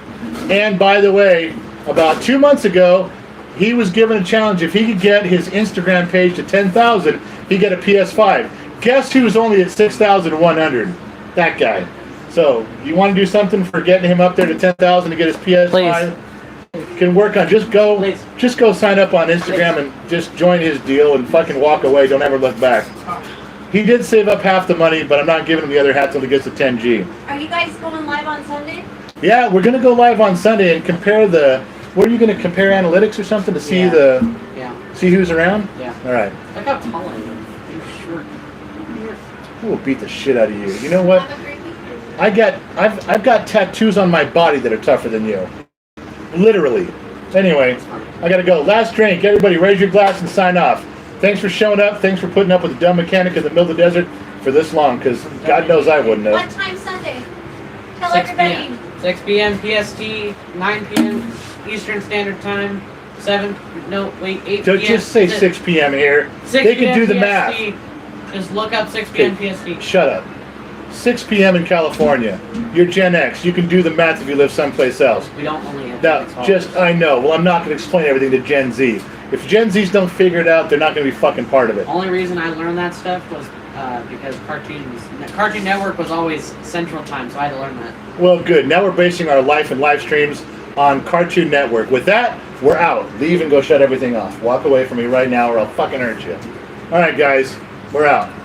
And by the way, about 2 months ago, he was given a challenge. If he could get his Instagram page to 10,000, he'd get a PS5. Guess who's only at 6,100? That guy. So, you want to do something for getting him up there to 10,000 to get his PS5? Can work on, just go sign up on Instagram and just join his deal and fucking walk away. Don't ever look back. He did save up half the money, but I'm not giving him the other half till he gets to 10G. Are you guys going live on Sunday? Yeah, we're gonna go live on Sunday and compare the. What are you gonna compare analytics or something to see Yeah. see who's around? Yeah. All right. Look how tall I am. You're short. I will beat the shit out of you. You know what? Have a great weekend. I've got tattoos on my body that are tougher than you. Literally. Anyway, I gotta go. Last drink. Everybody, raise your glass and sign off. Thanks for showing up. Thanks for putting up with the dumb mechanic in the middle of the desert for this long, because God knows I wouldn't have. What time Sunday? Tell 6 everybody. p.m. 6 p.m. PST, 9 p.m. Eastern Standard Time, 8 p.m. So just say 6 p.m. here. 6 They can p.m. do the PST. math. Just look up 6 p.m. PST. Shut up. 6 p.m. in California. You're Gen X. You can do the math if you live someplace else. We don't only have Now, to just, I know. Well, I'm not going to explain everything to Gen Z. If Gen Zs don't figure it out, they're not going to be fucking part of it. The only reason I learned that stuff was because Cartoon Network was always Central Time, so I had to learn that. Well, good. Now we're basing our life and live streams on Cartoon Network. With that, We're out. Leave and go shut everything off. Walk away from me right now or I'll fucking hurt you. Alright guys, we're out.